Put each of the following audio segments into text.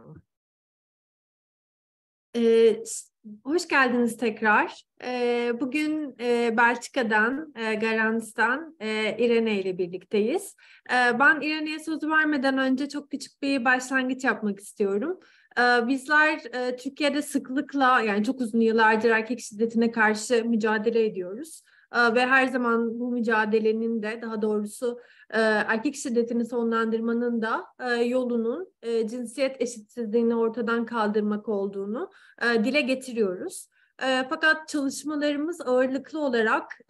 Tamam. Hoş geldiniz tekrar. Bugün Belçika'dan, Garance'dan Irene ile birlikteyiz. Ben Irene'ye söz vermeden önce çok küçük bir başlangıç yapmak istiyorum. Bizler Türkiye'de sıklıkla, yani çok uzun yıllardır erkek şiddetine karşı mücadele ediyoruz. Ve her zaman bu mücadelenin de, daha doğrusu erkek şiddetini sonlandırmanın da yolunun cinsiyet eşitsizliğini ortadan kaldırmak olduğunu dile getiriyoruz. Fakat çalışmalarımız ağırlıklı olarak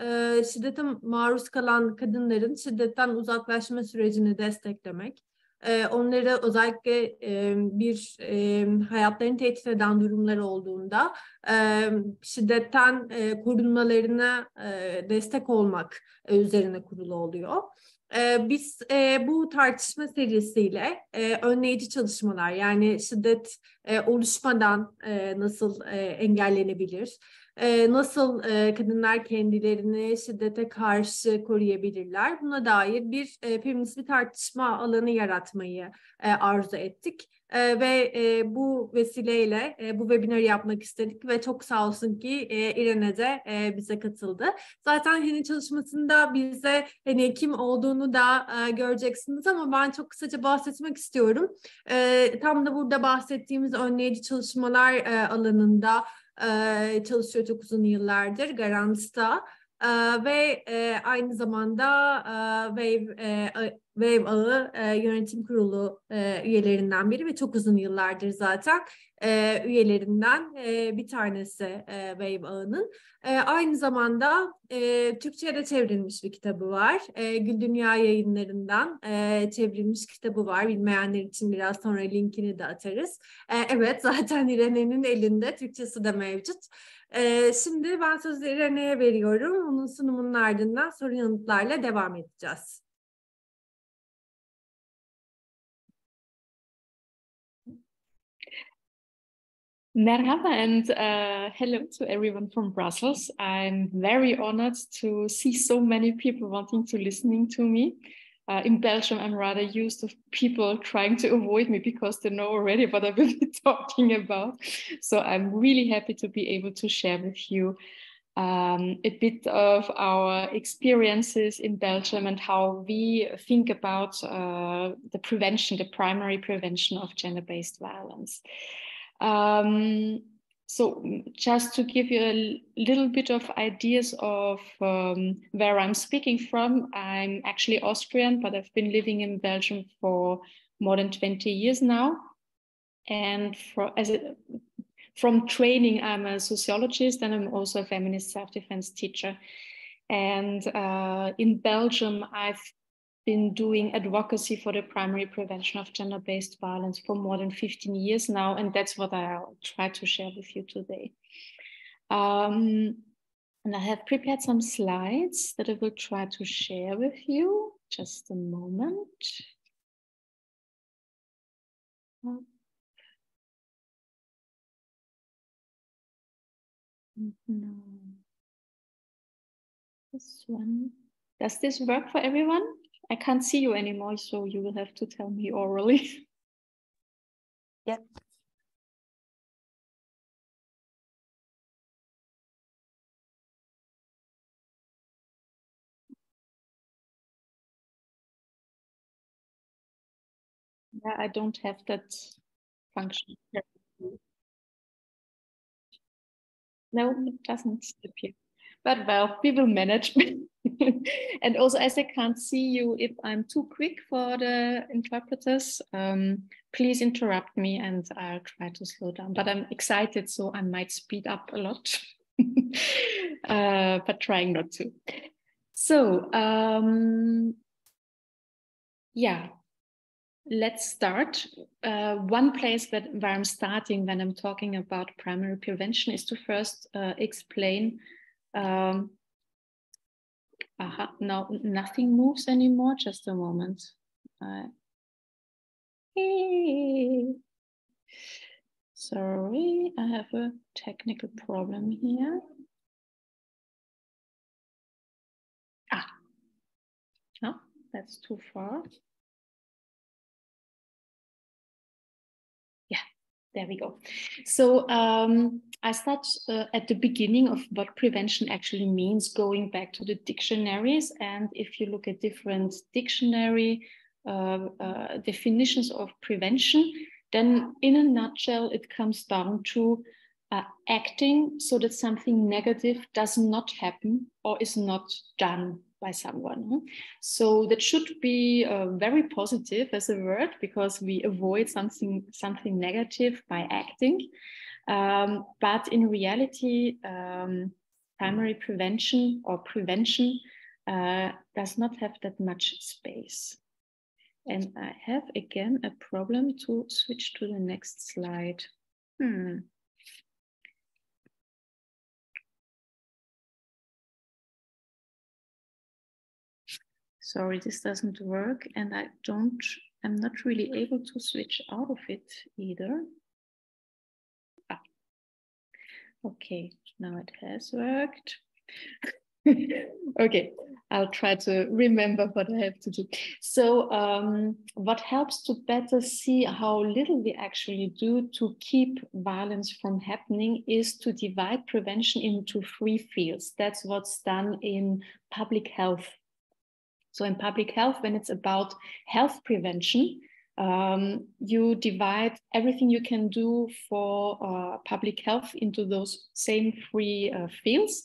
şiddete maruz kalan kadınların şiddetten uzaklaşma sürecini desteklemek. Onları özellikle bir hayatlarını tehdit eden durumlar olduğunda şiddetten korunmalarına destek olmak üzerine kurulu oluyor. Biz bu tartışma serisiyle önleyici çalışmalar, yani şiddet oluşmadan nasıl engellenebilir, nasıl kadınlar kendilerini şiddete karşı koruyabilirler, buna dair bir feminist bir tartışma alanı yaratmayı arzu ettik. Ve bu vesileyle bu webinarı yapmak istedik ve çok sağ olsun ki Irene de bize katıldı. Zaten hani çalışmasında bize hani kim olduğunu da göreceksiniz ama ben çok kısaca bahsetmek istiyorum. Tam da burada bahsettiğimiz önleyici çalışmalar alanında çalışıyor çok uzun yıllardır Garance'da. Ve aynı zamanda Wave Ağı Yönetim Kurulu üyelerinden biri ve çok uzun yıllardır zaten üyelerinden bir tanesi Wave Ağı'nın. Aynı zamanda Türkçe'ye de çevrilmiş bir kitabı var. Gül Dünya Yayınları'ndan çevrilmiş kitabı var. Bilmeyenler için biraz sonra linkini de atarız. Evet, zaten İrene'nin elinde Türkçesi de mevcut. Şimdi ben sözü İrene'ye veriyorum. Onun sunumunun ardından soru yanıtlarla devam edeceğiz. Merhaba and hello to everyone from Brussels. I'm very honored to see so many people wanting to listening to me. In Belgium, I'm rather used to people trying to avoid me because they know already what I will be talking about. So I'm really happy to be able to share with you a bit of our experiences in Belgium and how we think about the prevention, the primary prevention of gender-based violence. So just to give you a little bit of ideas of where I'm speaking from, I'm actually Austrian, but I've been living in Belgium for more than 20 years now. And from training, I'm a sociologist and I'm also a feminist self-defense teacher. And in Belgium, I've been doing advocacy for the primary prevention of gender-based violence for more than 15 years now, and that's what I'll try to share with you today. And I have prepared some slides that I will try to share with you. Just a moment. No. This one. Does this work for everyone? I can't see you anymore, so you will have to tell me orally. Yeah. Yeah, I don't have that function. No, it doesn't appear. But well, we will manage. And also, as I can't see you, if I'm too quick for the interpreters, please interrupt me and I'll try to slow down. But I'm excited, so I might speed up a lot, but trying not to. So, yeah, let's start. One place where I'm starting when I'm talking about primary prevention is to first explain. No, nothing moves anymore. Just a moment. Sorry, I have a technical problem here. No, that's too far. Yeah, There we go. So I start at the beginning of what prevention actually means, going back to the dictionaries. And if you look at different dictionary definitions of prevention, then in a nutshell, it comes down to acting so that something negative does not happen or is not done by someone. So that should be very positive as a word, because we avoid something negative by acting. But in reality, primary prevention or prevention does not have that much space. And I have again a problem to switch to the next slide. Sorry, this doesn't work, and I'm not really able to switch out of it either. Okay, now it has worked. Okay, I'll try to remember what I have to do. So what helps to better see how little we actually do to keep violence from happening is to divide prevention into 3 fields. That's what's done in public health. So in public health, when it's about health prevention, you divide everything you can do for public health into those same 3 fields.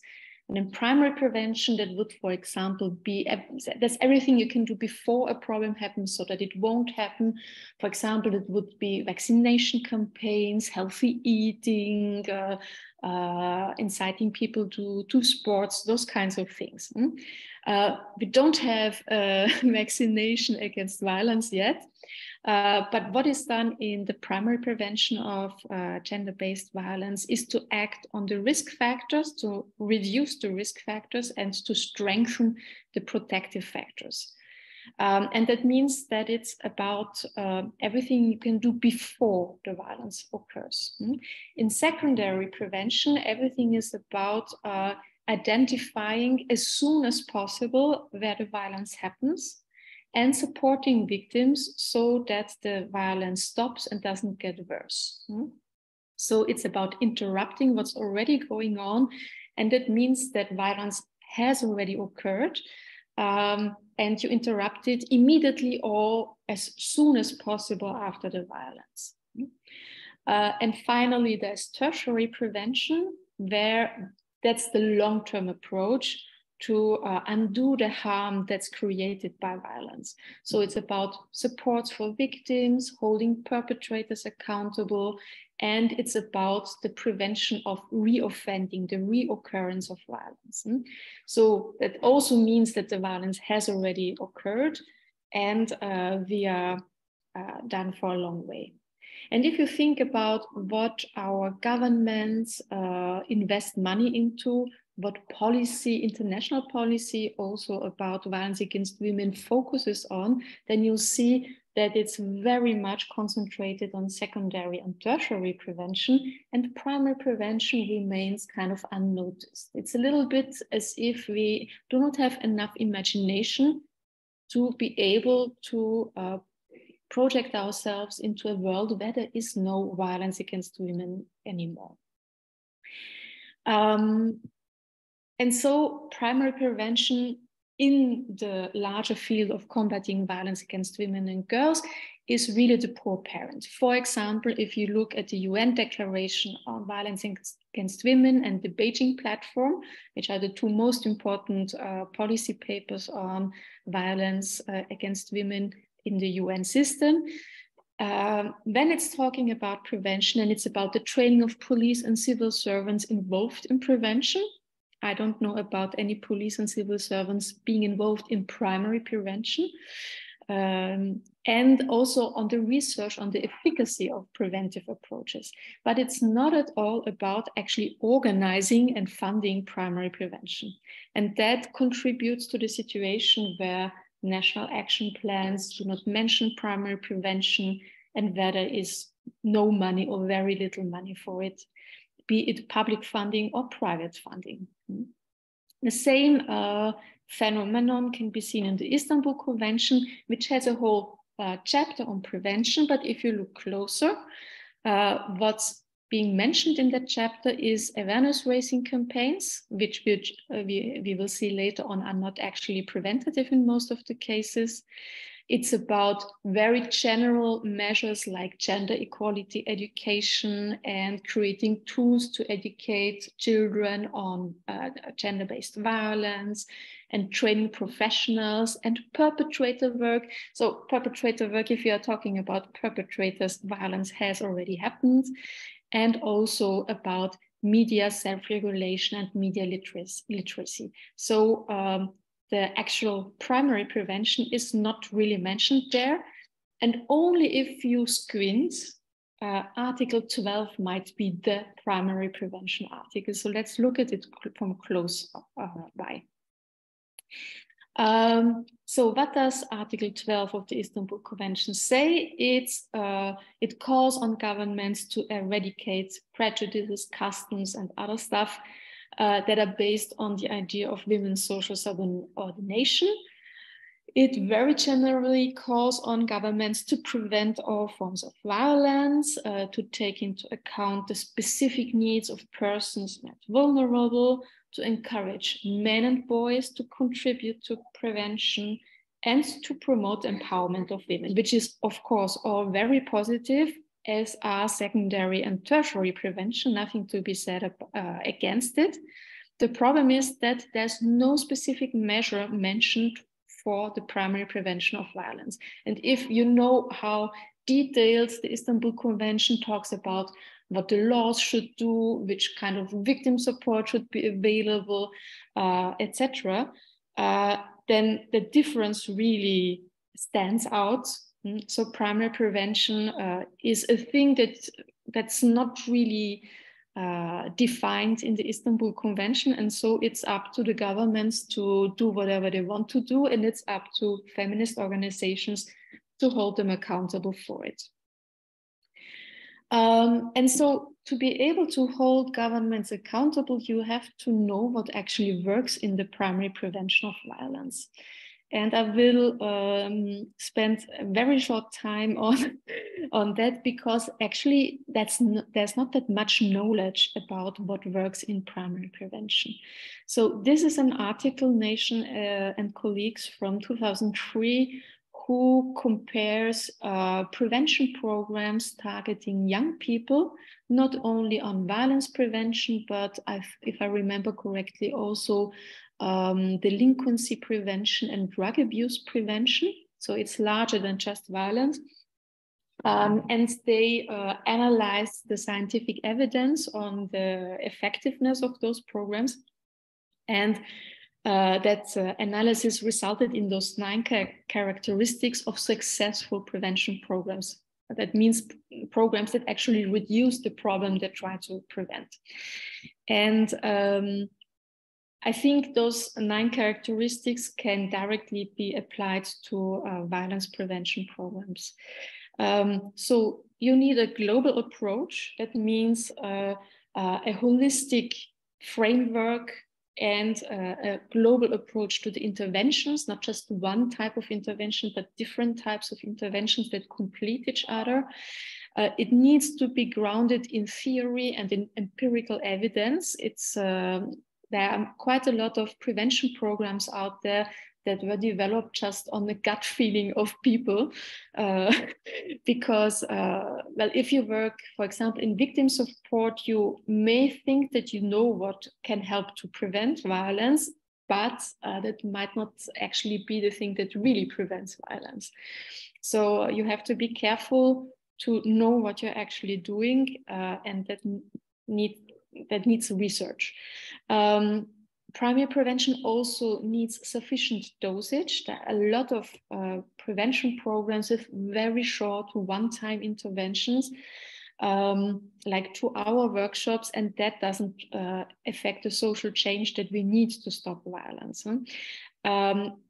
And in primary prevention, that would, for example, be that's everything you can do before a problem happens so that it won't happen. For example, it would be vaccination campaigns, healthy eating, inciting people to do sports, those kinds of things. We don't have vaccination against violence yet. But what is done in the primary prevention of gender-based violence is to act on the risk factors, to reduce the risk factors, and to strengthen the protective factors. And that means that it's about everything you can do before the violence occurs. In secondary prevention, everything is about identifying as soon as possible where the violence happens, and supporting victims so that the violence stops and doesn't get worse. So it's about interrupting what's already going on, and that means that violence has already occurred, and you interrupt it immediately or as soon as possible after the violence. And finally, there's tertiary prevention, where that's the long-term approach to undo the harm that's created by violence. So it's about supports for victims, holding perpetrators accountable, and it's about the prevention of reoffending, the reoccurrence of violence. So that also means that the violence has already occurred, and we are done for a long way. And if you think about what our governments invest money into, what policy, international policy also about violence against women focuses on, then you'll see that it's very much concentrated on secondary and tertiary prevention, and primary prevention remains kind of unnoticed. It's a little bit as if we do not have enough imagination to be able to project ourselves into a world where there is no violence against women anymore. And so primary prevention in the larger field of combating violence against women and girls is really the poor parent. For example, if you look at the UN Declaration on Violence Against Women and the Beijing Platform, which are the 2 most important policy papers on violence against women in the UN system, when it's talking about prevention and it's about the training of police and civil servants involved in prevention, I don't know about any police and civil servants being involved in primary prevention, and also on the research on the efficacy of preventive approaches. But it's not at all about actually organizing and funding primary prevention. And that contributes to the situation where national action plans do not mention primary prevention, and where there is no money or very little money for it, be it public funding or private funding. The same phenomenon can be seen in the Istanbul Convention, which has a whole chapter on prevention. But if you look closer, What's being mentioned in that chapter is awareness-raising campaigns, which we will see later on are not actually preventative in most of the cases. It's about very general measures like gender equality education and creating tools to educate children on gender-based violence and training professionals and perpetrator work. So perpetrator work, if you are talking about perpetrators, violence has already happened. And also about media self-regulation and media literacy. So the actual primary prevention is not really mentioned there. And only if you squint, Article 12 might be the primary prevention article. So let's look at it from close by. So what does Article 12 of the Istanbul Convention say? It calls on governments to eradicate prejudices, customs, and other stuff that are based on the idea of women's social subordination. It very generally calls on governments to prevent all forms of violence, to take into account the specific needs of persons made vulnerable, to encourage men and boys to contribute to prevention, and to promote empowerment of women, which is, of course, all very positive, as are secondary and tertiary prevention, nothing to be said against it. The problem is that there's no specific measure mentioned for the primary prevention of violence. And if you know how detailed the Istanbul Convention talks about what the laws should do, which kind of victim support should be available, etc., then the difference really stands out. So primary prevention is a thing that's not really defined in the Istanbul Convention, and so it's up to the governments to do whatever they want to do, and it's up to feminist organizations to hold them accountable for it. And so to be able to hold governments accountable, you have to know what actually works in the primary prevention of violence. And I will spend a very short time on that, because actually there's not that much knowledge about what works in primary prevention. So this is an article, Nation and colleagues, from 2003, who compares prevention programs targeting young people, not only on violence prevention, but if I remember correctly, also delinquency prevention and drug abuse prevention. So it's larger than just violence. And they analyzed the scientific evidence on the effectiveness of those programs. And that analysis resulted in those 9 characteristics of successful prevention programs. That means programs that actually reduce the problem they try to prevent. And I think those 9 characteristics can directly be applied to violence prevention programs. So you need a global approach. That means a holistic framework and a global approach to the interventions, not just one type of intervention, but different types of interventions that complete each other. It needs to be grounded in theory and in empirical evidence. There are quite a lot of prevention programs out there that were developed just on the gut feeling of people. Because, well, if you work, for example, in victim support, you may think that you know what can help to prevent violence, but that might not actually be the thing that really prevents violence. So you have to be careful to know what you're actually doing, and that needs research. Primary prevention also needs sufficient dosage. There are a lot of prevention programs with very short one-time interventions, like 2-hour workshops, and that doesn't affect the social change that we need to stop violence.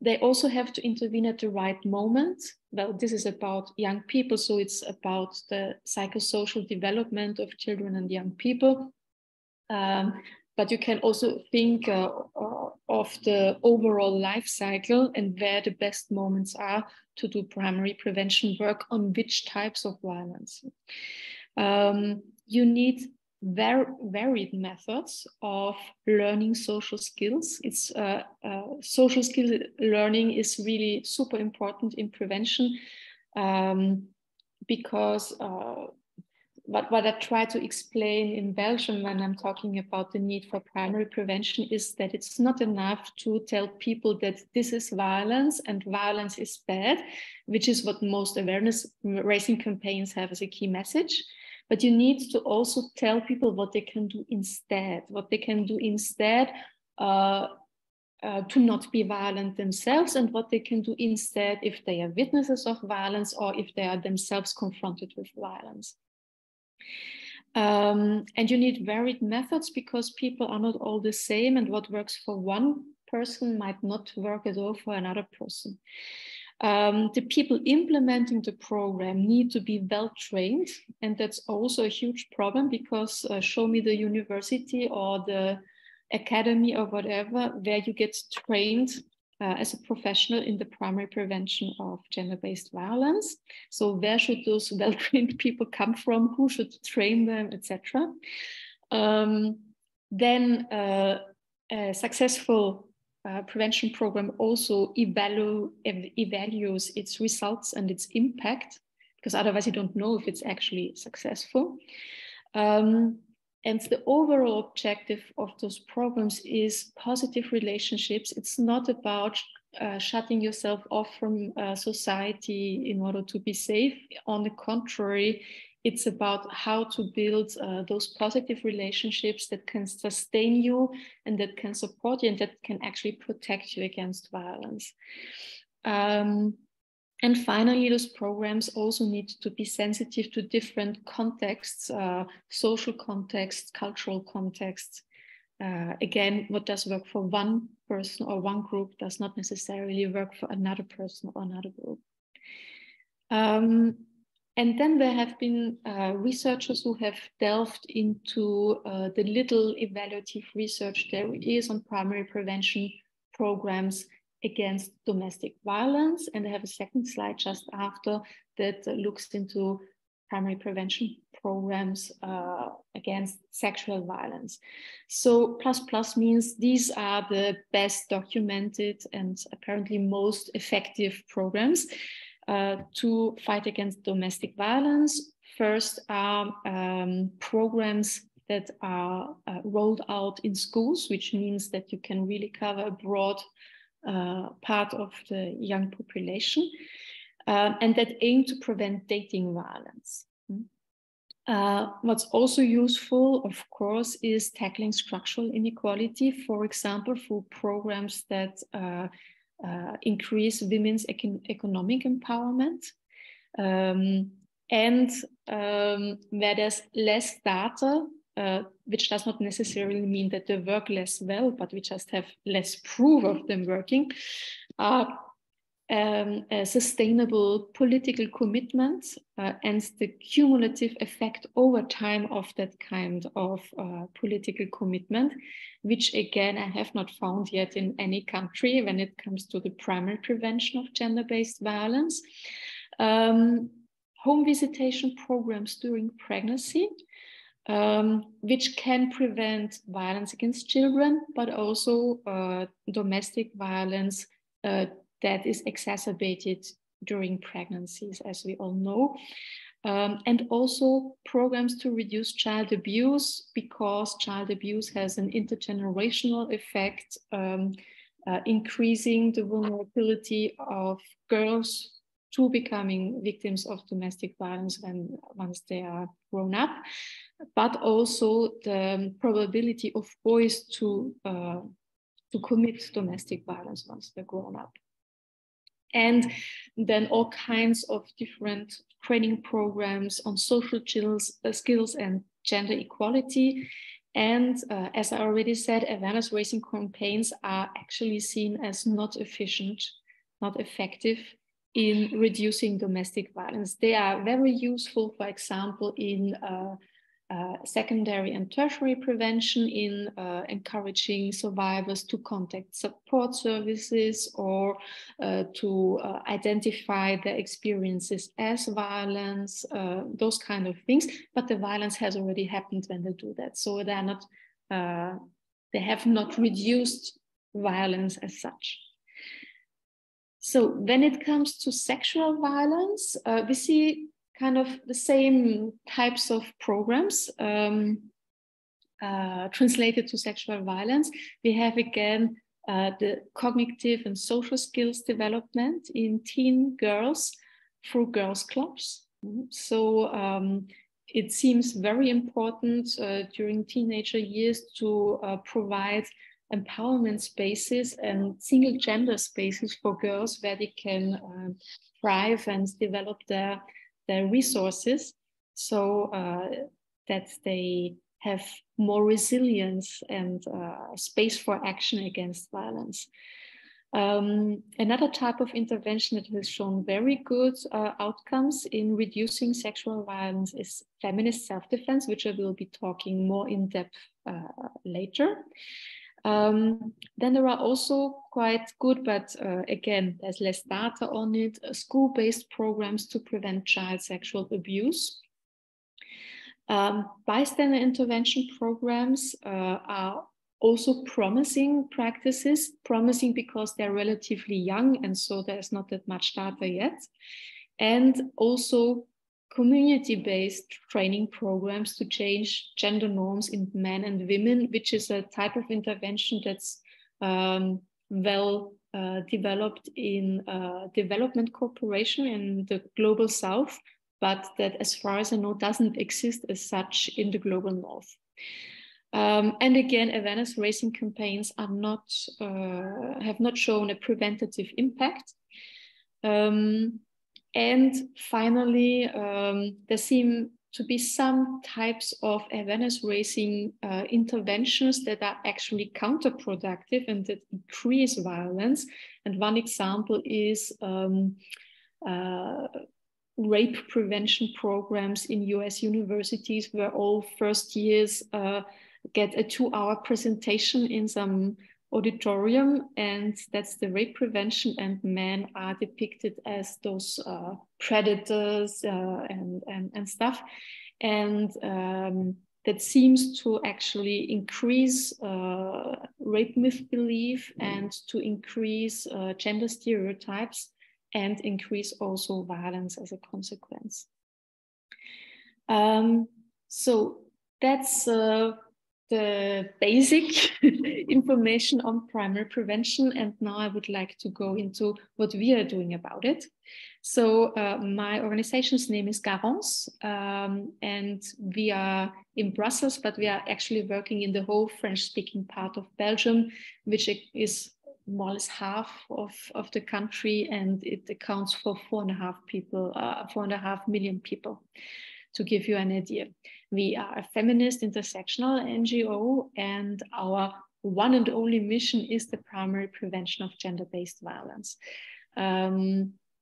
They also have to intervene at the right moment. Well, this is about young people, so it's about the psychosocial development of children and young people. But you can also think of the overall life cycle and where the best moments are to do primary prevention work on which types of violence. You need varied methods of learning social skills. It's social skill learning is really super important in prevention, because what I try to explain in Belgium when I'm talking about the need for primary prevention is that it's not enough to tell people that this is violence and violence is bad, which is what most awareness raising campaigns have as a key message. But you need to also tell people what they can do instead, to not be violent themselves, and what they can do instead if they are witnesses of violence or if they are themselves confronted with violence. And you need varied methods because people are not all the same, and what works for one person might not work at all for another person. The people implementing the program need to be well trained, and that's also a huge problem because show me the university or the academy or whatever where you get trained as a professional in the primary prevention of gender-based violence. So where should those well-trained people come from? Who should train them, etc.? Then a successful prevention program also evaluates its results and its impact, because otherwise you don't know if it's actually successful. And the overall objective of those programs is positive relationships. It's not about shutting yourself off from society in order to be safe. On the contrary, it's about how to build those positive relationships that can sustain you and that can support you and that can actually protect you against violence. And finally, those programs also need to be sensitive to different contexts, social contexts, cultural contexts. Again, what does work for one person or one group does not necessarily work for another person or another group. And then there have been researchers who have delved into the little evaluative research there is on primary prevention programs against domestic violence. And I have a second slide just after that looks into primary prevention programs against sexual violence. So ++ means these are the best documented and apparently most effective programs to fight against domestic violence. First are programs that are rolled out in schools, which means that you can really cover a broad part of the young population, and that aim to prevent dating violence. What's also useful, of course, is tackling structural inequality, for example, through programs that increase women's economic empowerment, and where there's less data, which does not necessarily mean that they work less well, but we just have less proof of them working, sustainable political commitments and the cumulative effect over time of that kind of political commitment, which again, I have not found yet in any country when it comes to the primary prevention of gender-based violence. Home visitation programs during pregnancy, which can prevent violence against children, but also domestic violence that is exacerbated during pregnancies, as we all know. And also programs to reduce child abuse, because child abuse has an intergenerational effect, increasing the vulnerability of girls to becoming victims of domestic violence once they are grown up, but also the probability of boys to commit domestic violence once they're grown up. And then all kinds of different training programs on social skills and gender equality. And as I already said, awareness raising campaigns are actually seen as not efficient, not effective in reducing domestic violence. They are very useful, for example, in secondary and tertiary prevention in encouraging survivors to contact support services or to identify their experiences as violence, those kind of things. But the violence has already happened when they do that. So they are not, they have not reduced violence as such. So when it comes to sexual violence, we see kind of the same types of programs translated to sexual violence. We have again the cognitive and social skills development in teen girls through girls' clubs. So it seems very important during teenager years to provide empowerment spaces and single gender spaces for girls where they can thrive and develop their resources, so that they have more resilience and space for action against violence. Another type of intervention that has shown very good outcomes in reducing sexual violence is feminist self-defense, which I will be talking more in depth later. Then there are also quite good, but again, there's less data on it, school-based programs to prevent child sexual abuse. Bystander intervention programs are also promising practices, promising because they're relatively young and so there's not that much data yet. And also community-based training programs to change gender norms in men and women, which is a type of intervention that's well developed in development cooperation in the global south, but that, as far as I know, doesn't exist as such in the global north. And again, awareness raising campaigns are not have not shown a preventative impact. And finally, there seem to be some types of awareness raising interventions that are actually counterproductive and that increase violence. And one example is rape prevention programs in US universities, where all first years get a 2-hour presentation in some auditorium, and that's the rape prevention, and men are depicted as those predators and stuff, and that seems to actually increase rape myth belief and to increase gender stereotypes and increase also violence as a consequence. So that's the basic information on primary prevention. And now I would like to go into what we are doing about it. So my organization's name is Garance, and we are in Brussels, but we are actually working in the whole French-speaking part of Belgium, which is more or less half of the country, and it accounts for 4.5 million people, to give you an idea. We are a feminist intersectional NGO, and our one and only mission is the primary prevention of gender-based violence.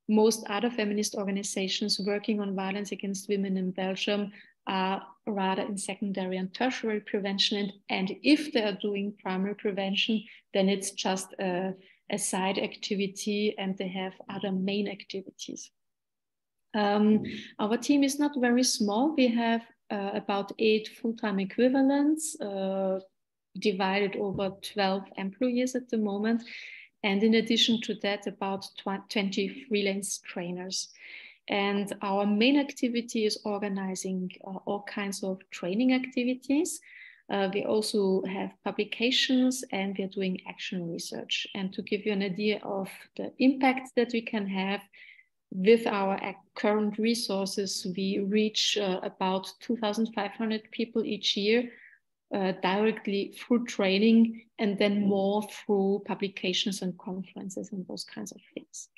Most other feminist organizations working on violence against women in Belgium are rather in secondary and tertiary prevention. And if they are doing primary prevention, then it's just a side activity and they have other main activities. Our team is not very small. We have about 8 full-time equivalents divided over 12 employees at the moment. And in addition to that, about 20 freelance trainers. And our main activity is organizing all kinds of training activities. We also have publications and we're doing action research. And to give you an idea of the impact that we can have, with our current resources, we reach about 2,500 people each year directly through training, and then more through publications and conferences and those kinds of things.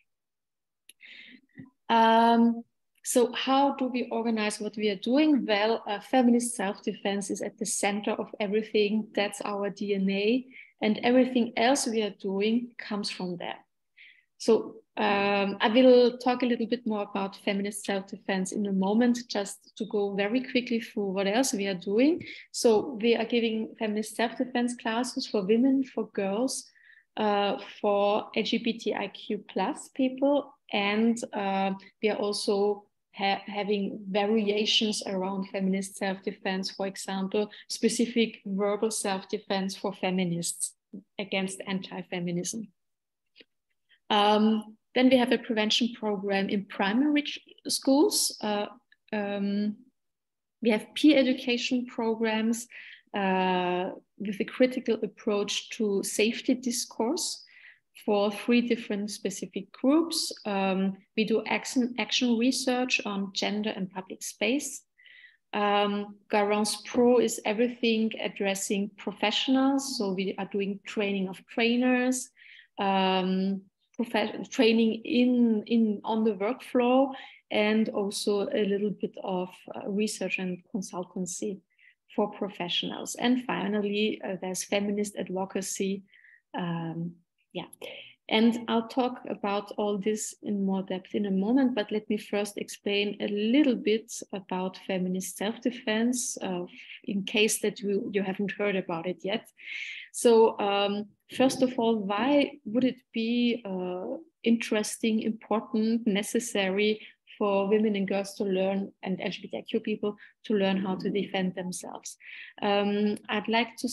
So how do we organize what we are doing? Well, feminist self-defense is at the center of everything. That's our DNA, and everything else we are doing comes from there. So I will talk a little bit more about feminist self-defense in a moment, just to go very quickly through what else we are doing. So we are giving feminist self-defense classes for women, for girls, for LGBTIQ plus people, and we are also having variations around feminist self-defense, for example, specific verbal self-defense for feminists against anti-feminism. Then we have a prevention program in primary schools. We have peer education programs with a critical approach to safety discourse for 3 different specific groups. We do action research on gender and public space. Garance Pro is everything addressing professionals. So we are doing training of trainers, training on the workflow, and also a little bit of research and consultancy for professionals. And finally, there's feminist advocacy. And I'll talk about all this in more depth in a moment, but let me first explain a little bit about feminist self-defense in case that you haven't heard about it yet. So first of all, why would it be interesting, important, necessary for women and girls to learn, and LGBTIQ people to learn how to defend themselves? I'd like to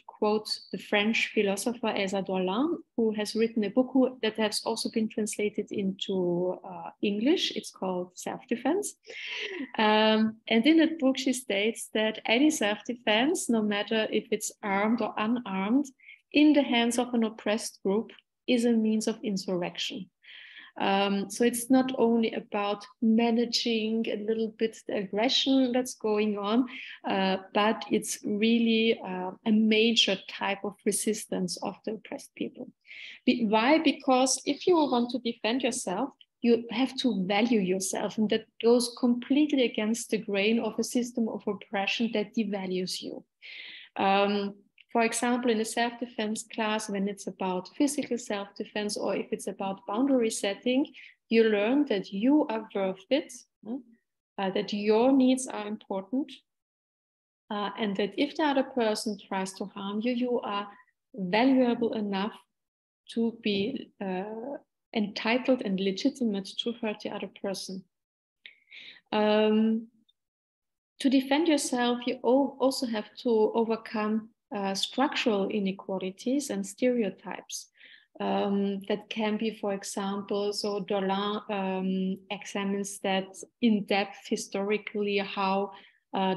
quote the French philosopher Elsa Dorlin, who has written a book that has also been translated into English. It's called Self-Defense. And in that book, she states that any self-defense, no matter if it's armed or unarmed, in the hands of an oppressed group, is a means of insurrection. So it's not only about managing a little bit the aggression that's going on, but it's really a major type of resistance of the oppressed people. Why? Because if you want to defend yourself, you have to value yourself, and that goes completely against the grain of a system of oppression that devalues you. For example, in a self-defense class, when it's about physical self-defense, or if it's about boundary setting, you learn that you are worth it, that your needs are important, and that if the other person tries to harm you, you are valuable enough to be entitled and legitimate to hurt the other person. To defend yourself, you also have to overcome structural inequalities and stereotypes that can be, for example, so Dorlin examines that in depth historically, how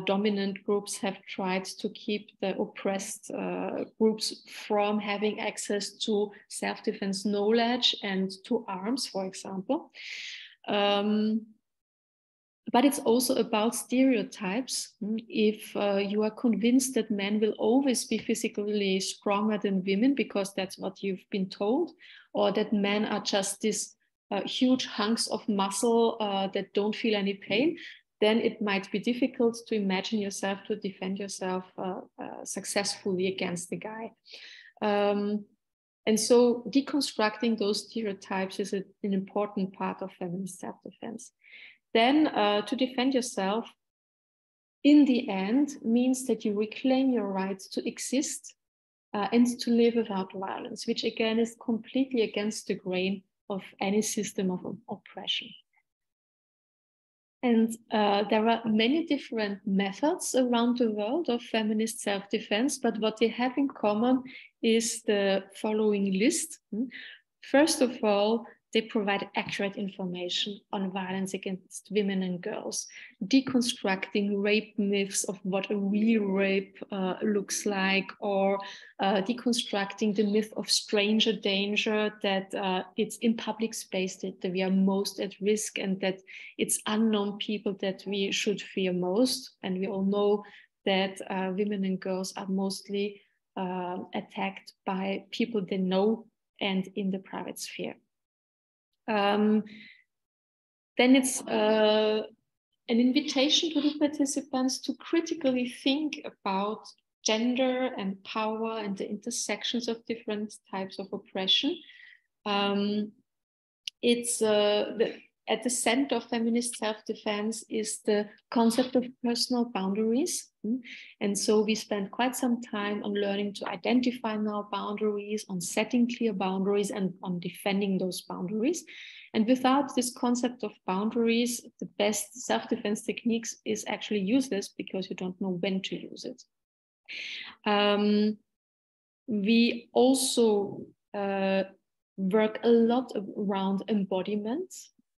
dominant groups have tried to keep the oppressed groups from having access to self-defense knowledge and to arms, for example. But it's also about stereotypes. If you are convinced that men will always be physically stronger than women because that's what you've been told, or that men are just these huge hunks of muscle that don't feel any pain, then it might be difficult to imagine yourself to defend yourself successfully against the guy. And so deconstructing those stereotypes is an important part of feminist self-defense. Then to defend yourself, in the end, means that you reclaim your right to exist and to live without violence, which again is completely against the grain of any system of oppression. And there are many different methods around the world of feminist self-defense, but what they have in common is the following list. First of all, they provide accurate information on violence against women and girls, deconstructing rape myths of what a real rape looks like, or deconstructing the myth of stranger danger, that it's in public space that we are most at risk, and that it's unknown people that we should fear most. And we all know that women and girls are mostly attacked by people they know and in the private sphere. Then it's an invitation to the participants to critically think about gender and power and the intersections of different types of oppression. it's at the center of feminist self-defense is the concept of personal boundaries. And so we spend quite some time on learning to identify our boundaries, on setting clear boundaries, and on defending those boundaries. And without this concept of boundaries, the best self-defense techniques is actually useless because you don't know when to use it. We also work a lot around embodiment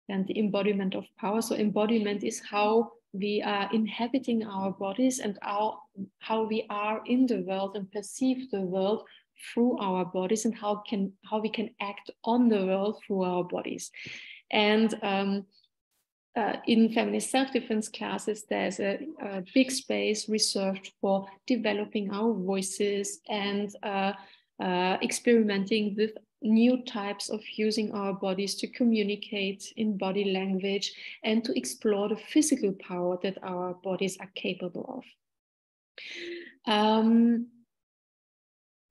and the embodiment of power. So embodiment is how we are inhabiting our bodies and how we are in the world and perceive the world through our bodies, and how we can act on the world through our bodies. And in feminist self-defense classes, there's a big space reserved for developing our voices and experimenting with new types of using our bodies to communicate in body language and to explore the physical power that our bodies are capable of.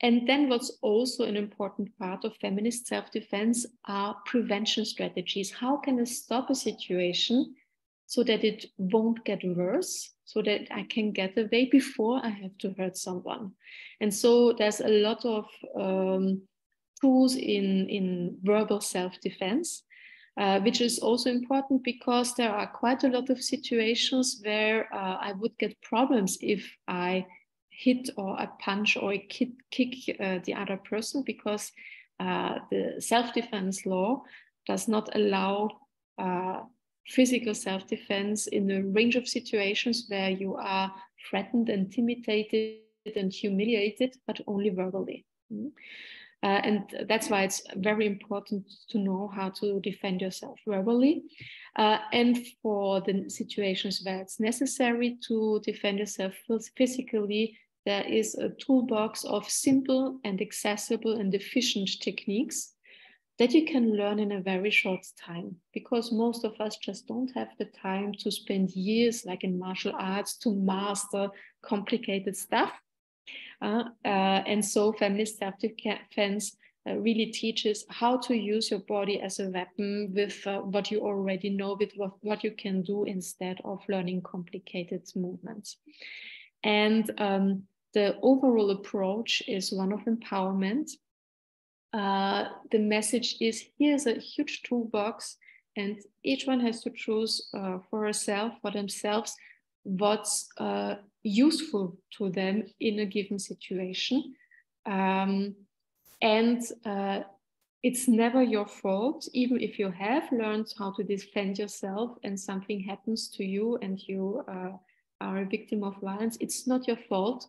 And then what's also an important part of feminist self-defense are prevention strategies. How can I stop a situation so that it won't get worse, so that I can get away before I have to hurt someone? And so there's a lot of tools in verbal self-defense, which is also important because there are quite a lot of situations where I would get problems if I hit or I punch or I kick the other person, because the self-defense law does not allow physical self-defense in a range of situations where you are threatened, intimidated, and humiliated, but only verbally. And that's why it's very important to know how to defend yourself verbally. And for the situations where it's necessary to defend yourself physically, there is a toolbox of simple and accessible and efficient techniques that you can learn in a very short time, because most of us just don't have the time to spend years, like in martial arts, to master complicated stuff. And so feminist self-defense really teaches how to use your body as a weapon with what you already know, with what you can do instead of learning complicated movements. And the overall approach is one of empowerment. The message is, here's a huge toolbox, and each one has to choose for themselves, what's useful to them in a given situation. And it's never your fault, even if you have learned how to defend yourself and something happens to you and you are a victim of violence. It's not your fault.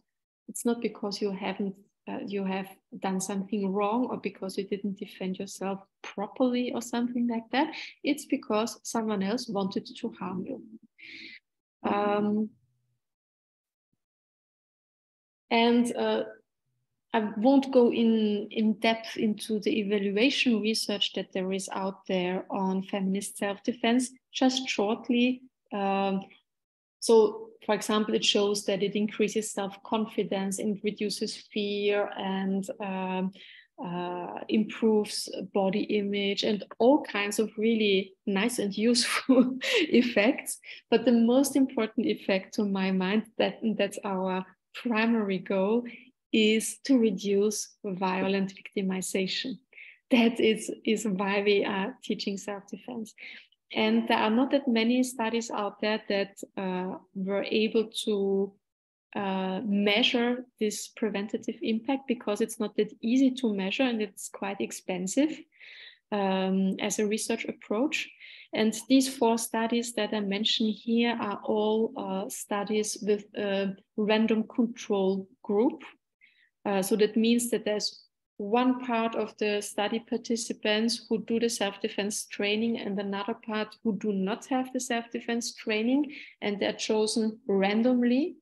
It's not because you have done something wrong or because you didn't defend yourself properly or something like that. It's because someone else wanted to harm you. I won't go in depth into the evaluation research that there is out there on feminist self-defense, just shortly. So, for example, it shows that it increases self-confidence and reduces fear and improves body image and all kinds of really nice and useful effects. But the most important effect to my mind, that's our primary goal, is to reduce violent victimization. That is why we are teaching self-defense. And there are not that many studies out there that were able to measure this preventative impact, because it's not that easy to measure and it's quite expensive as a research approach. And these 4 studies that I mentioned here are all studies with a random control group. So that means that there's one part of the study participants who do the self-defense training and another part who do not have the self-defense training, and they're chosen randomly,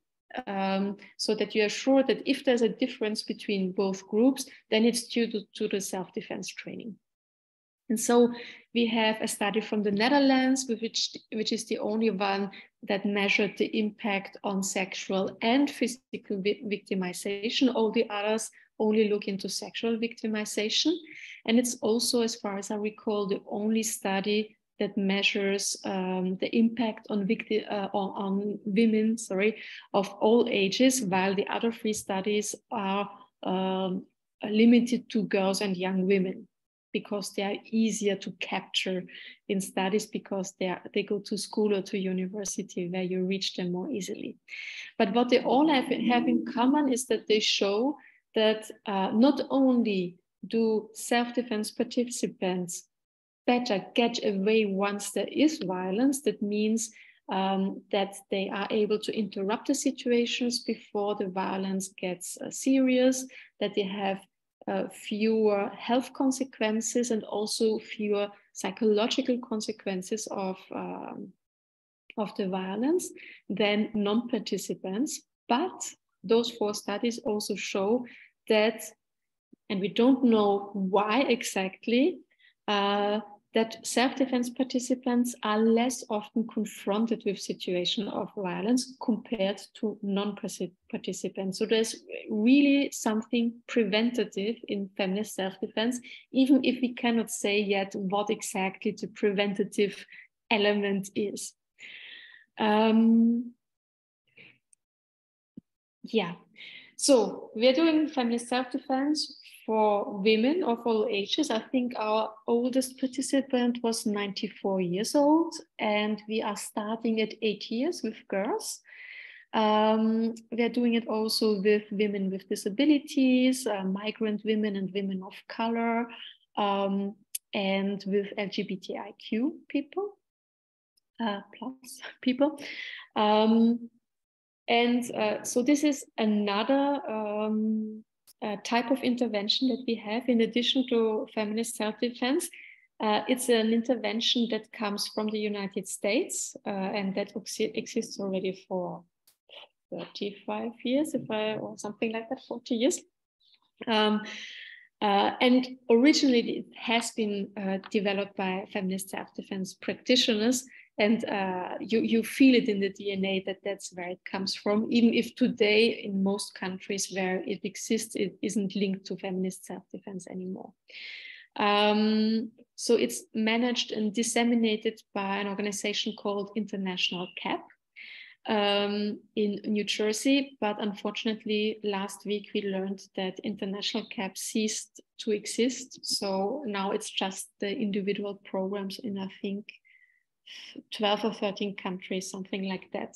so that you are sure that if there's a difference between both groups, then it's due to the self-defense training. And so we have a study from the Netherlands, which is the only one that measured the impact on sexual and physical victimization. All the others only look into sexual victimization. And it's also, as far as I recall, the only study that measures the impact on women, of all ages, while the other 3 studies are limited to girls and young women, because they are easier to capture in studies, because they go to school or to university where you reach them more easily. But what they all have in common is that they show that not only do self-defense participants better get away once there is violence, that means that they are able to interrupt the situations before the violence gets serious, that they have fewer health consequences and also fewer psychological consequences of the violence than non-participants. But those 4 studies also show that, and we don't know why exactly, that self-defense participants are less often confronted with situations of violence compared to non-participants. So there's really something preventative in feminist self-defense, even if we cannot say yet what exactly the preventative element is. So we're doing feminist self-defense for women of all ages. I think our oldest participant was 94 years old, and we are starting at 8 years with girls. We're doing it also with women with disabilities, migrant women and women of color, and with LGBTIQ people, plus people. So this is another type of intervention that we have in addition to feminist self-defense. It's an intervention that comes from the United States and that exists already for 35 years, or something like that, 40 years. And originally it has been developed by feminist self-defense practitioners. And you feel it in the DNA that that's where it comes from, even if today in most countries where it exists, it isn't linked to feminist self-defense anymore. So it's managed and disseminated by an organization called International CAP in New Jersey. But unfortunately, last week we learned that International CAP ceased to exist. So now it's just the individual programs in, I think, 12 or 13 countries, something like that,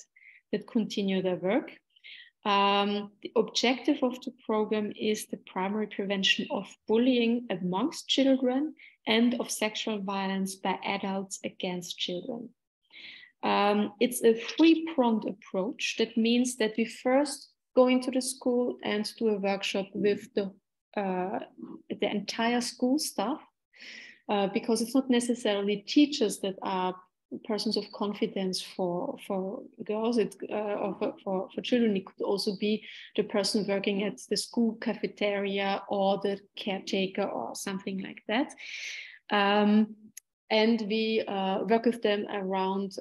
that continue their work. The objective of the program is the primary prevention of bullying amongst children and of sexual violence by adults against children. It's a three-pronged approach. That means that we first go into the school and do a workshop with the entire school staff, because it's not necessarily teachers that are persons of confidence for girls or for children. It could also be the person working at the school cafeteria or the caretaker or something like that. And we work with them around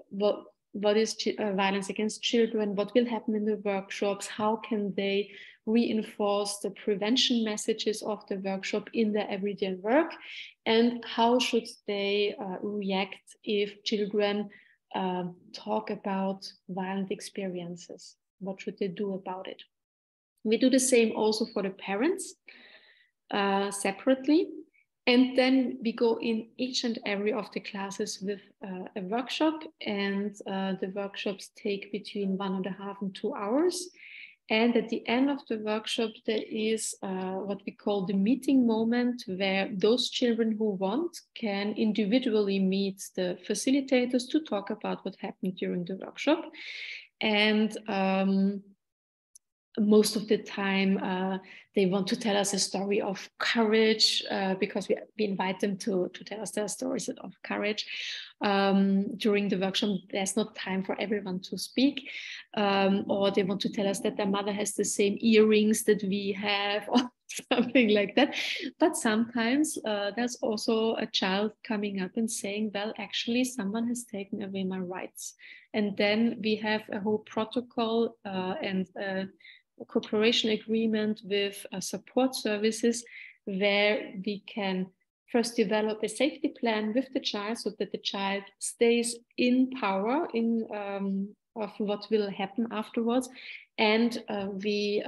what is violence against children, what will happen in the workshops, how can they reinforce the prevention messages of the workshop in their everyday work, and how should they react if children talk about violent experiences? What should they do about it? We do the same also for the parents separately. And then we go in each and every of the classes with a workshop, and the workshops take between 1.5 and 2 hours. And at the end of the workshop, there is what we call the meeting moment, where those children who want can individually meet the facilitators to talk about what happened during the workshop. And most of the time, they want to tell us a story of courage, because we invite them to tell us their stories of courage. During the workshop, there's not time for everyone to speak, or they want to tell us that their mother has the same earrings that we have, or something like that. But sometimes there's also a child coming up and saying, well, actually, someone has taken away my rights. And then we have a whole protocol and cooperation agreement with support services, where we can first develop a safety plan with the child so that the child stays in power of what will happen afterwards. And we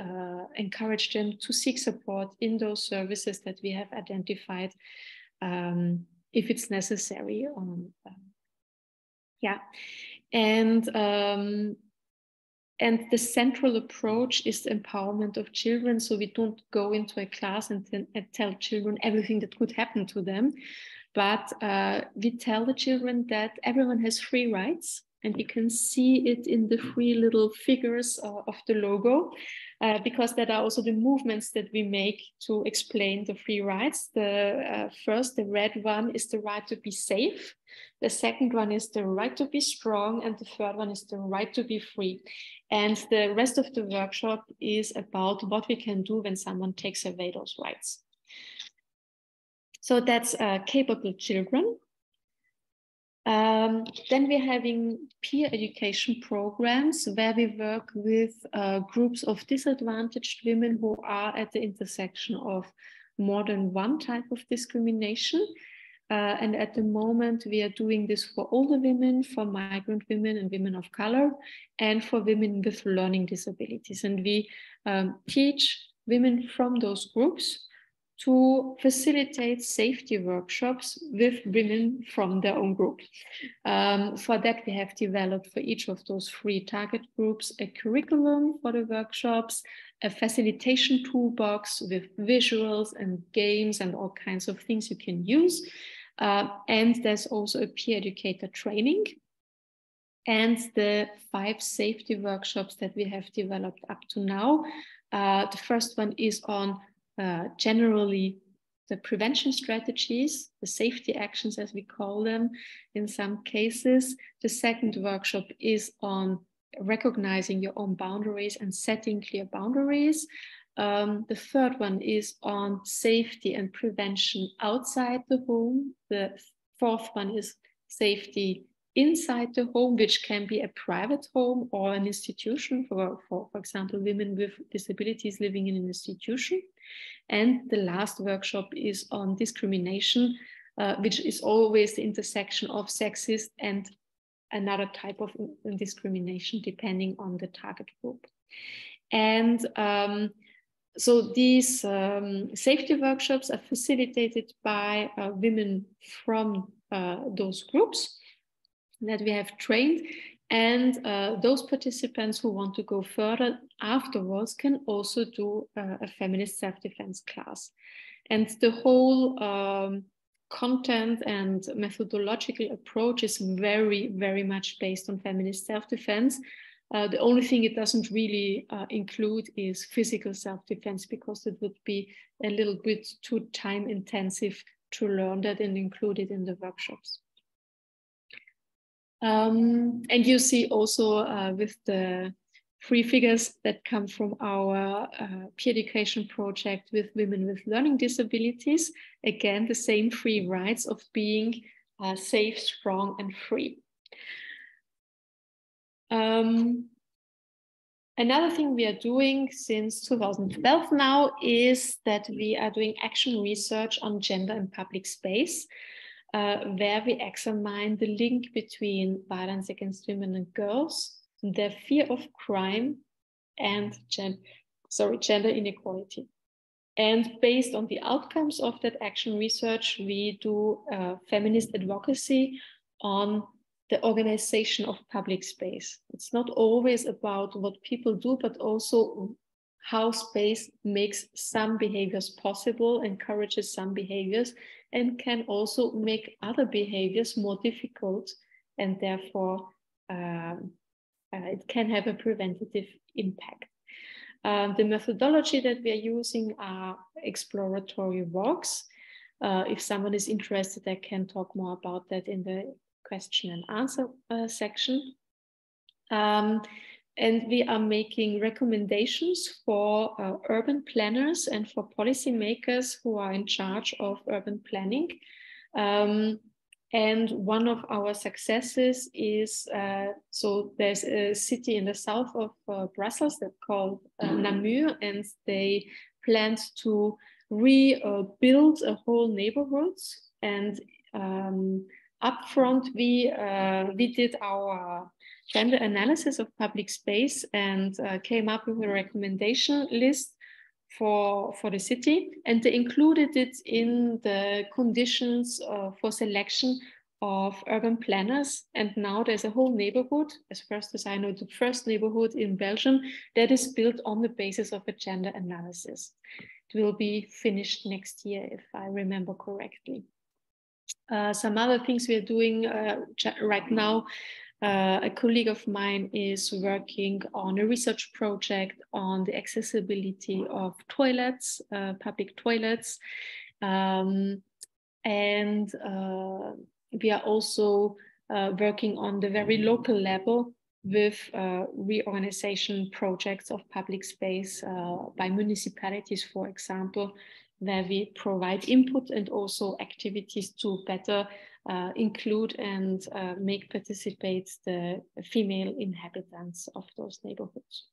encourage them to seek support in those services that we have identified if it's necessary. And the central approach is the empowerment of children. So we don't go into a class and tell children everything that could happen to them, but we tell the children that everyone has free rights, and you can see it in the three little figures of the logo, because that are also the movements that we make to explain the free rights. The first, the red one, is the right to be safe. The second one is the right to be strong, and the third one is the right to be free. And the rest of the workshop is about what we can do when someone takes away those rights. So that's capable children. Then we're having peer education programs where we work with groups of disadvantaged women who are at the intersection of more than one type of discrimination. And at the moment, we are doing this for older women, for migrant women and women of color, and for women with learning disabilities. And we teach women from those groups to facilitate safety workshops with women from their own group. For that, we have developed for each of those three target groups a curriculum for the workshops, a facilitation toolbox with visuals and games and all kinds of things you can use. And there's also a peer educator training. And the 5 safety workshops that we have developed up to now. The first one is on generally the prevention strategies, the safety actions as we call them in some cases. The second workshop is on recognizing your own boundaries and setting clear boundaries. The third one is on safety and prevention outside the home. The fourth one is safety inside the home, which can be a private home or an institution for example, women with disabilities living in an institution. And the last workshop is on discrimination, which is always the intersection of sexist and another type of discrimination, depending on the target group. And so these safety workshops are facilitated by women from those groups that we have trained. And those participants who want to go further afterwards can also do a feminist self-defense class. And the whole content and methodological approach is very, very much based on feminist self-defense. The only thing it doesn't really include is physical self-defense, because it would be a little bit too time intensive to learn that and include it in the workshops. And you see also with the 3 figures that come from our peer education project with women with learning disabilities, again, the same 3 rights of being safe, strong, and free. Another thing we are doing since 2012 now is that we are doing action research on gender in public space, where we examine the link between violence against women and girls, their fear of crime, and gender inequality. And based on the outcomes of that action research, we do feminist advocacy on the organization of public space. It's not always about what people do, but also how space makes some behaviors possible, encourages some behaviors, and can also make other behaviors more difficult, and therefore it can have a preventative impact. The methodology that we are using are exploratory walks. If someone is interested, I can talk more about that in the question and answer section. And we are making recommendations for urban planners and for policymakers who are in charge of urban planning And one of our successes is, so there's a city in the south of Brussels that's called Namur, and they planned to rebuild a whole neighborhood. And up front, we did our gender analysis of public space and came up with a recommendation list for the city, and they included it in the conditions for selection of urban planners. And now there's a whole neighborhood, as far as I know, the first neighborhood in Belgium that is built on the basis of a gender analysis. It will be finished next year, if I remember correctly. Some other things we are doing right now. A colleague of mine is working on a research project on the accessibility of toilets, public toilets. And we are also working on the very local level with reorganization projects of public space by municipalities, for example, where we provide input and also activities to better include and make participate the female inhabitants of those neighborhoods.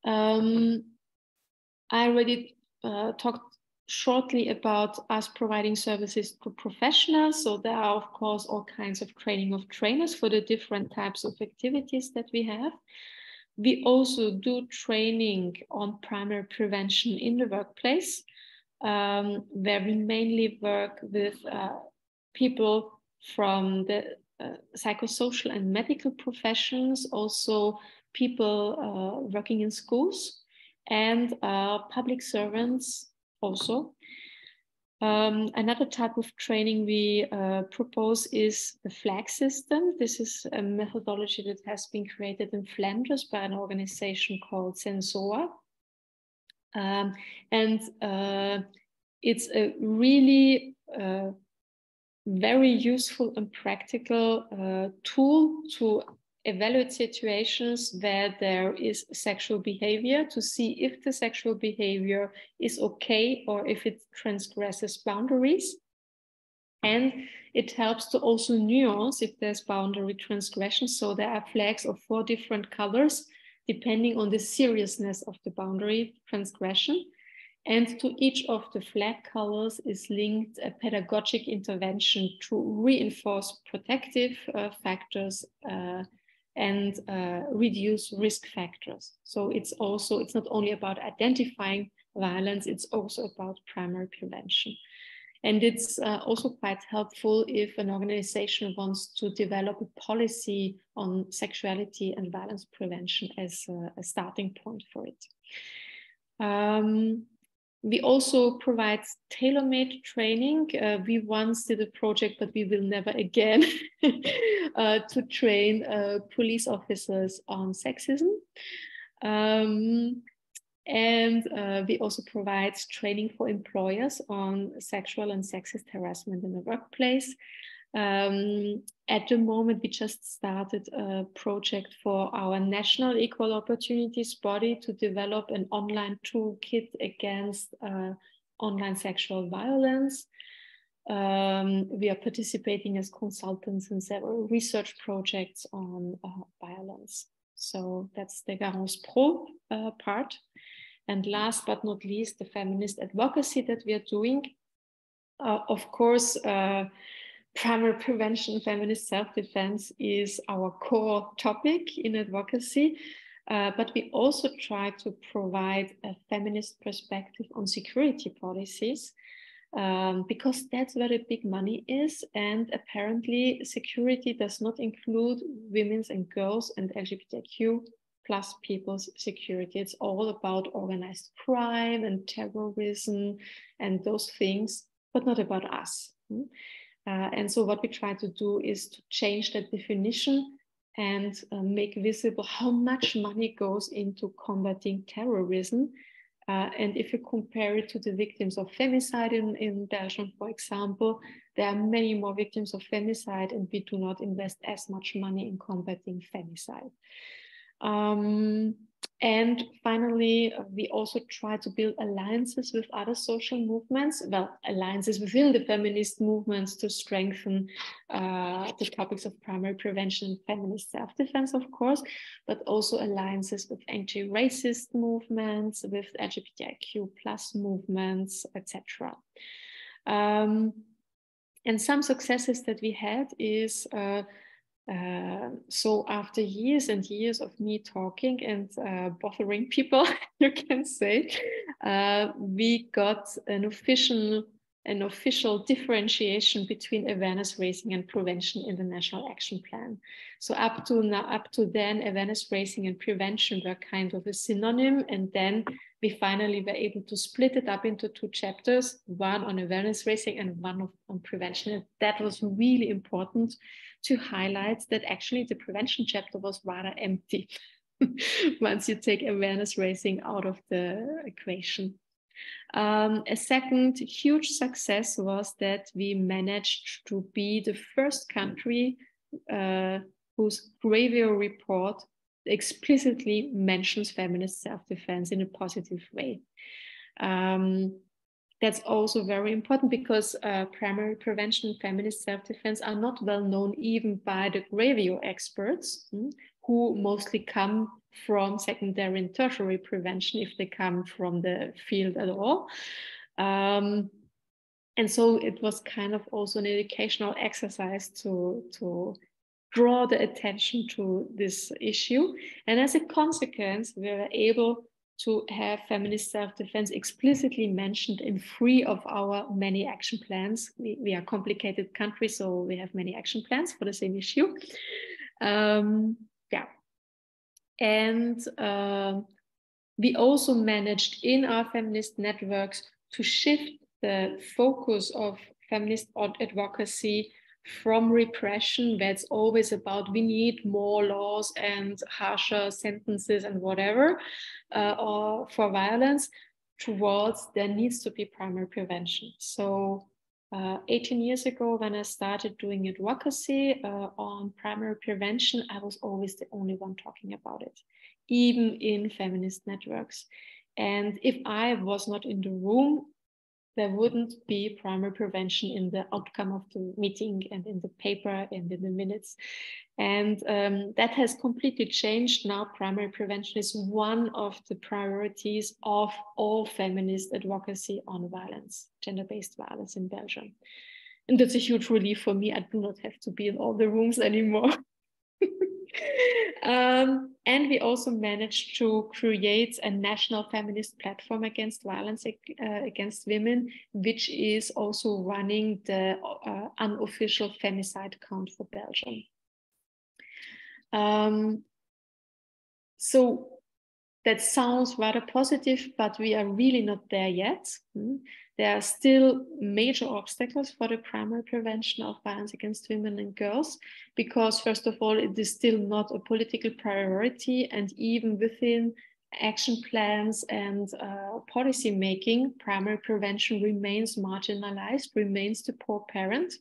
I already talked shortly about us providing services to professionals. So there are, of course, all kinds of training of trainers for the different types of activities that we have. We also do training on primary prevention in the workplace, where we mainly work with people from the psychosocial and medical professions, also people working in schools, and public servants also. Another type of training we propose is the flag system. This is a methodology that has been created in Flanders by an organization called Sensoa. It's a really very useful and practical tool to evaluate situations where there is sexual behavior, to see if the sexual behavior is okay or if it transgresses boundaries. And it helps to also nuance if there's boundary transgression. So there are flags of 4 different colors, depending on the seriousness of the boundary transgression. And to each of the flag colors is linked a pedagogic intervention to reinforce protective factors and reduce risk factors. So it's not only about identifying violence, it's also about primary prevention. And it's also quite helpful if an organization wants to develop a policy on sexuality and violence prevention as a starting point for it. We also provide tailor-made training. We once did a project, but we will never again, to train police officers on sexism. And we also provide training for employers on sexual and sexist harassment in the workplace. At the moment, we just started a project for our national equal opportunities body to develop an online toolkit against online sexual violence. We are participating as consultants in several research projects on violence. So that's the Garance Pro part. And last but not least, the feminist advocacy that we are doing. Of course, primary prevention, feminist self-defense is our core topic in advocacy, but we also try to provide a feminist perspective on security policies, because that's where the big money is. And apparently security does not include women's and girls and LGBTQ plus people's security. It's all about organized crime and terrorism and those things, but not about us. And so what we try to do is to change that definition and make visible how much money goes into combating terrorism. And if you compare it to the victims of femicide in Belgium, for example, there are many more victims of femicide, and we do not invest as much money in combating femicide. And finally, we also try to build alliances with other social movements, well, alliances within the feminist movements to strengthen the topics of primary prevention and feminist self-defense, of course, but also alliances with anti-racist movements, with LGBTIQ plus movements, etc. And some successes that we had is so after years and years of me talking and bothering people, you can say, we got an official differentiation between awareness raising and prevention in the National Action Plan. So up to then, awareness raising and prevention were kind of a synonym, and then we finally were able to split it up into 2 chapters, one on awareness raising and one on prevention. And that was really important to highlight that actually the prevention chapter was rather empty once you take awareness raising out of the equation. A second huge success was that we managed to be the first country whose Gravio report explicitly mentions feminist self-defense in a positive way. That's also very important because primary prevention and feminist self-defense are not well known even by the Gravio experts, who mostly come from secondary and tertiary prevention if they come from the field at all. And so it was kind of also an educational exercise to draw the attention to this issue. And as a consequence, we were able to have feminist self-defense explicitly mentioned in 3 of our many action plans. We are a complicated country, so we have many action plans for the same issue. Yeah. And we also managed in our feminist networks to shift the focus of feminist advocacy from repression, that's always about we need more laws and harsher sentences and whatever, or for violence, towards there needs to be primary prevention. So 18 years ago, when I started doing advocacy on primary prevention, I was always the only one talking about it, even in feminist networks. And if I was not in the room, there wouldn't be primary prevention in the outcome of the meeting and in the paper and in the minutes. And that has completely changed. Now primary prevention is one of the priorities of all feminist advocacy on violence, gender-based violence in Belgium. And that's a huge relief for me. I do not have to be in all the rooms anymore. And we also managed to create a national feminist platform against violence against women, which is also running the unofficial femicide count for Belgium. So that sounds rather positive, but we are really not there yet. There are still major obstacles for the primary prevention of violence against women and girls, because first of all, it is still not a political priority, and even within action plans and policy making, primary prevention remains marginalized, remains the poor parent.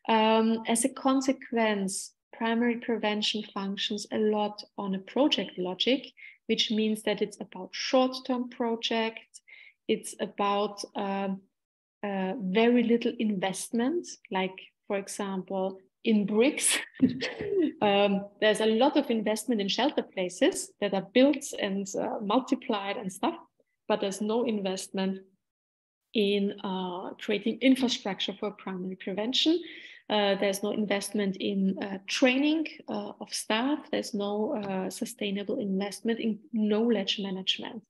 As a consequence, primary prevention functions a lot on a project logic, which means that it's about short-term projects. It's about very little investment, like, for example, in bricks. There's a lot of investment in shelter places that are built and multiplied and stuff, but there's no investment in creating infrastructure for primary prevention. There's no investment in training of staff. There's no sustainable investment in knowledge management.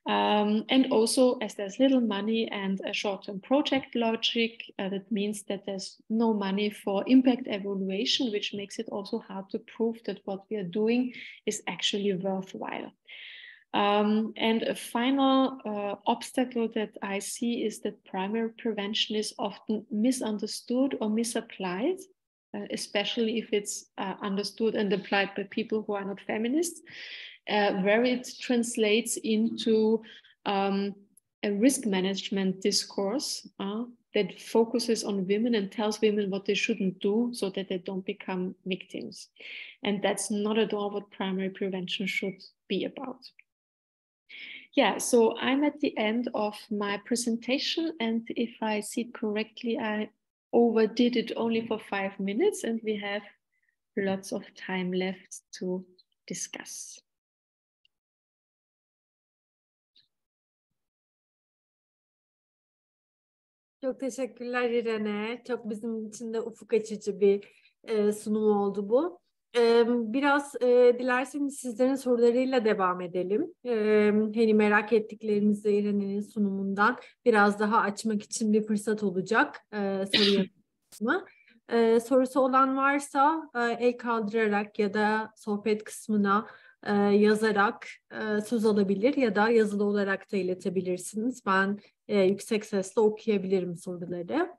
And also, as there's little money and a short-term project logic, that means that there's no money for impact evaluation, which makes it also hard to prove that what we are doing is actually worthwhile. And a final obstacle that I see is that primary prevention is often misunderstood or misapplied, especially if it's understood and applied by people who are not feminists, where it translates into a risk management discourse that focuses on women and tells women what they shouldn't do so that they don't become victims. And that's not at all what primary prevention should be about. Yeah, so I'm at the end of my presentation, and if I see it correctly, I overdid it only for 5 minutes, and we have lots of time left to discuss. Çok teşekkürler İrene. Çok bizim için de ufuk açıcı bir sunum oldu bu. Biraz dilerseniz sizlerin sorularıyla devam edelim. Hani merak ettiklerinizi İrene'nin sunumundan biraz daha açmak için bir fırsat olacak soru yanıtımı. Sorusu olan varsa el kaldırarak ya da sohbet kısmına yazarak söz alabilir ya da yazılı olarak da iletebilirsiniz. Ben yüksek sesle okuyabilirim soruları.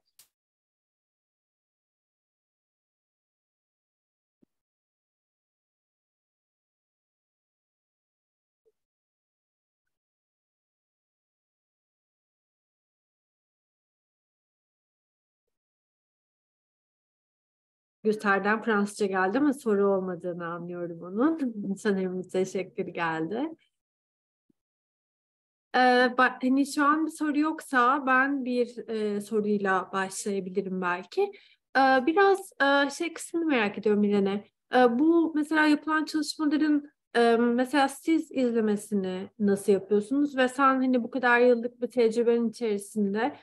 Gülter'den Fransızca geldi ama soru olmadığını anlıyorum onun. Sanırım teşekkür geldi. Hani şu an bir soru yoksa ben bir soruyla başlayabilirim belki. Biraz şey kısmını merak ediyorum İrene. Bu mesela yapılan çalışmaların mesela siz izlemesini nasıl yapıyorsunuz ve sen hani bu kadar yıllık bir tecrübenin içerisinde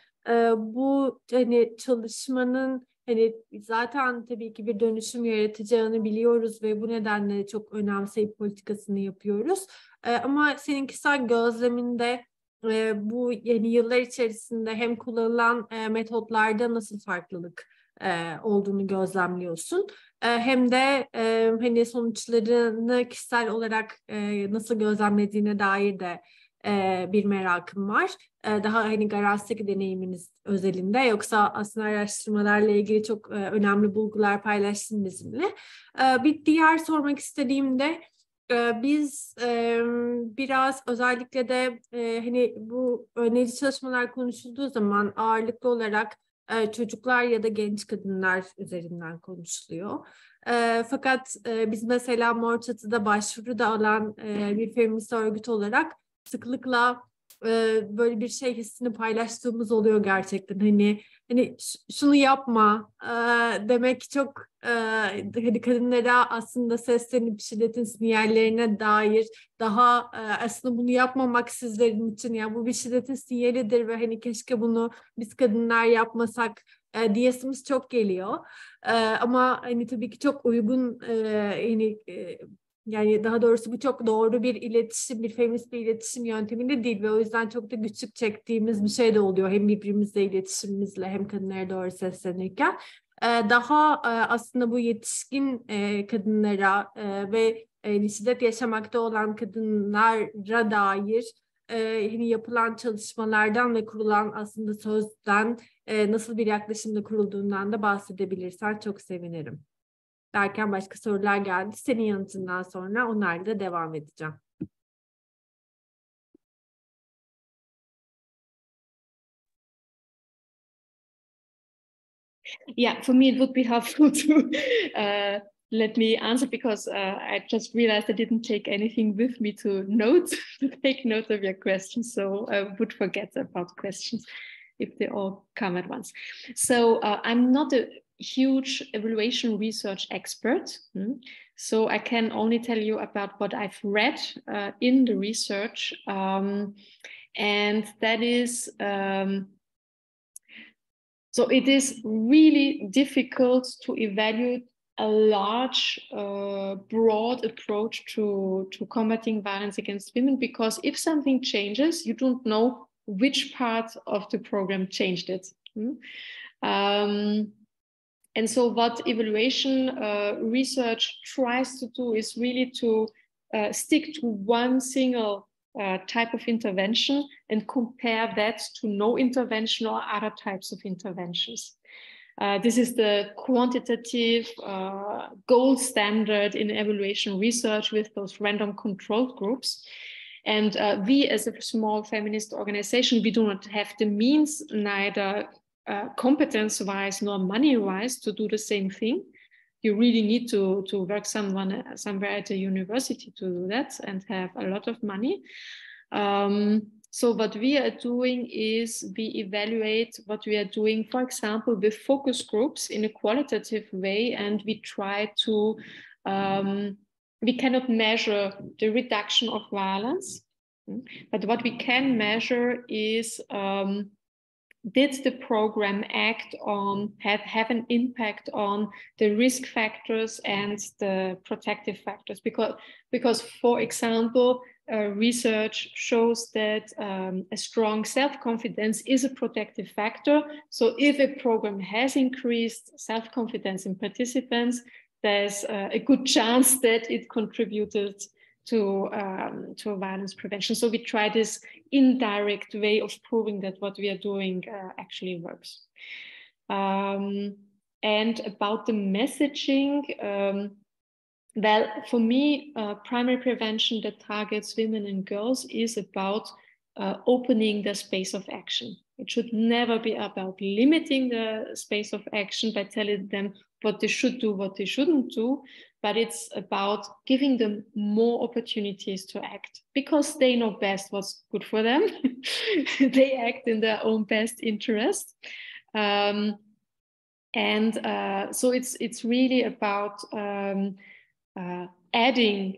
bu hani çalışmanın hani zaten tabii ki bir dönüşüm yaratacağını biliyoruz ve bu nedenle çok önemseyip politikasını yapıyoruz. Ama senin kişisel gözleminde bu yeni yıllar içerisinde hem kullanılan metotlarda nasıl farklılık olduğunu gözlemliyorsun? Hem de hani sonuçlarını kişisel olarak nasıl gözlemlediğine dair de bir merakım var. Daha hani Garance'daki deneyiminiz özelinde yoksa aslında araştırmalarla ilgili çok önemli bulgular paylaştın bizimle. Bir diğer sormak istediğimde biz biraz özellikle de hani bu önleyici çalışmalar konuşulduğu zaman ağırlıklı olarak çocuklar ya da genç kadınlar üzerinden konuşuluyor. Fakat biz mesela Mor Çatı'da başvuru da alan bir feminist örgüt olarak sıklıkla böyle bir şey hissini paylaştığımız oluyor gerçekten. Hani şunu yapma demek çok hani kadınlara aslında seslenip şiddetin sinyallerine dair daha aslında bunu yapmamak sizlerin için ya bu bir şiddetin sinyalidir ve hani keşke bunu biz kadınlar yapmasak diyesimiz çok geliyor. Ama hani tabii ki çok uygun hani yani daha doğrusu bu çok doğru bir iletişim, bir feminist bir iletişim yöntemi değil ve o yüzden çok da güçlük çektiğimiz bir şey de oluyor. Hem birbirimizle iletişimimizle hem kadınlara doğru seslenirken. Daha aslında bu yetişkin kadınlara ve şiddet yaşamakta olan kadınlara dair hani yapılan çalışmalardan ve kurulan aslında sözden nasıl bir yaklaşımda kurulduğundan da bahsedebilirsen çok sevinirim. Derken başka sorular geldi. Senin yanıtından sonra onlarla da devam edeceğim. Yeah, for me it would be helpful to let me answer because I just realized I didn't take anything with me to take note of your questions, so I would forget about questions if they all come at once. So I'm not a huge evaluation research expert, so I can only tell you about what I've read in the research, and that is so it is really difficult to evaluate a large, broad approach to combating violence against women, because if something changes, you don't know which part of the program changed it. And so what evaluation research tries to do is really to stick to one single type of intervention and compare that to no intervention or other types of interventions. This is the quantitative gold standard in evaluation research with those random control groups. And we as a small feminist organization, we do not have the means, neither competence-wise nor money-wise, to do the same thing. you really need to work somewhere at a university to do that and have a lot of money. So what we are doing is we evaluate what we are doing, for example, with focus groups in a qualitative way, and we try to, we cannot measure the reduction of violence, but what we can measure is, did the program act on, have an impact on the risk factors and the protective factors? Because for example, research shows that a strong self-confidence is a protective factor. So if a program has increased self-confidence in participants, there's a good chance that it contributed to violence prevention. So we try this indirect way of proving that what we are doing actually works. And about the messaging, well, for me, primary prevention that targets women and girls is about opening the space of action. It should never be about limiting the space of action by telling them what they should do, what they shouldn't do, but it's about giving them more opportunities to act because they know best what's good for them. They act in their own best interest. So it's really about adding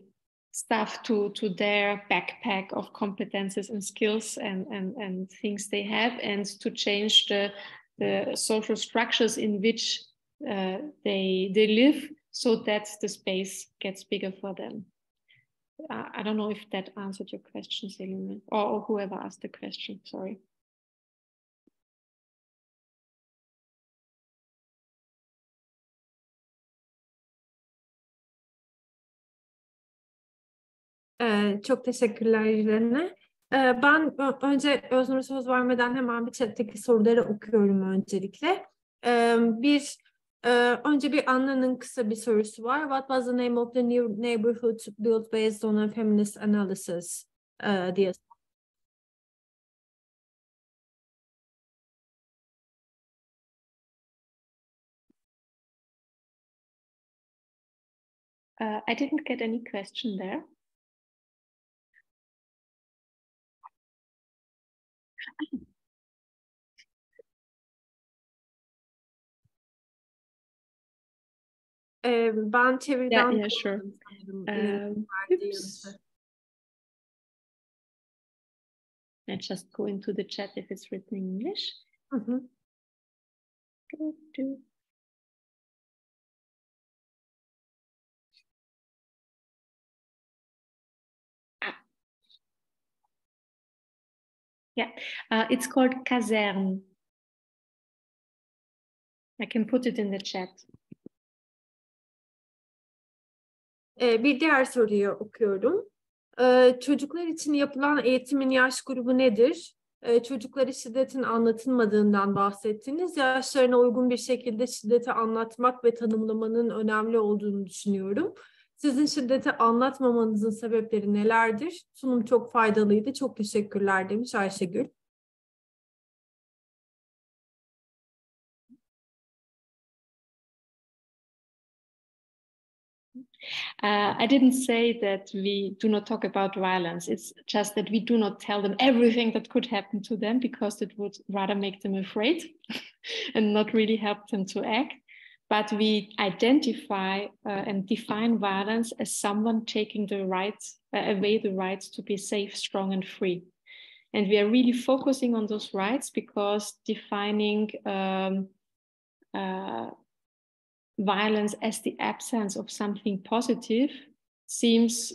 stuff to their backpack of competences and skills and things they have, and to change the social structures in which they live, so that the space gets bigger for them. I don't know if that answered your question, Zeilinger, or whoever asked the question, sorry. Çok teşekkürler Irene. Ben önce Öznur'a söz vermeden hemen bir chat'teki soruları okuyorum öncelikle. Önce bir Anna'nın kısa bir sorusu var. What was the name of the new neighborhood built based on a feminist analysis? Diye. I didn't get any question there. Ben çeviriden yeah, sure. Oops. Let's just go into the chat if it's written in English. Yeah, it's called Kaserne. I can put it in the chat. Bir diğer soruyu okuyorum. Çocuklar için yapılan eğitimin yaş grubu nedir? Çocuklara şiddetin anlatılmadığından bahsettiniz. Yaşlarına uygun bir şekilde şiddeti anlatmak ve tanımlamanın önemli olduğunu düşünüyorum. Sizin şiddeti anlatmamanızın sebepleri nelerdir? Sunum çok faydalıydı. Çok teşekkürler demiş Ayşegül. I didn't say that we do not talk about violence. It's just that we do not tell them everything that could happen to them, because it would rather make them afraid and not really help them to act. But we identify and define violence as someone taking the rights, away the rights to be safe, strong, and free. And we are really focusing on those rights because defining violence as the absence of something positive seems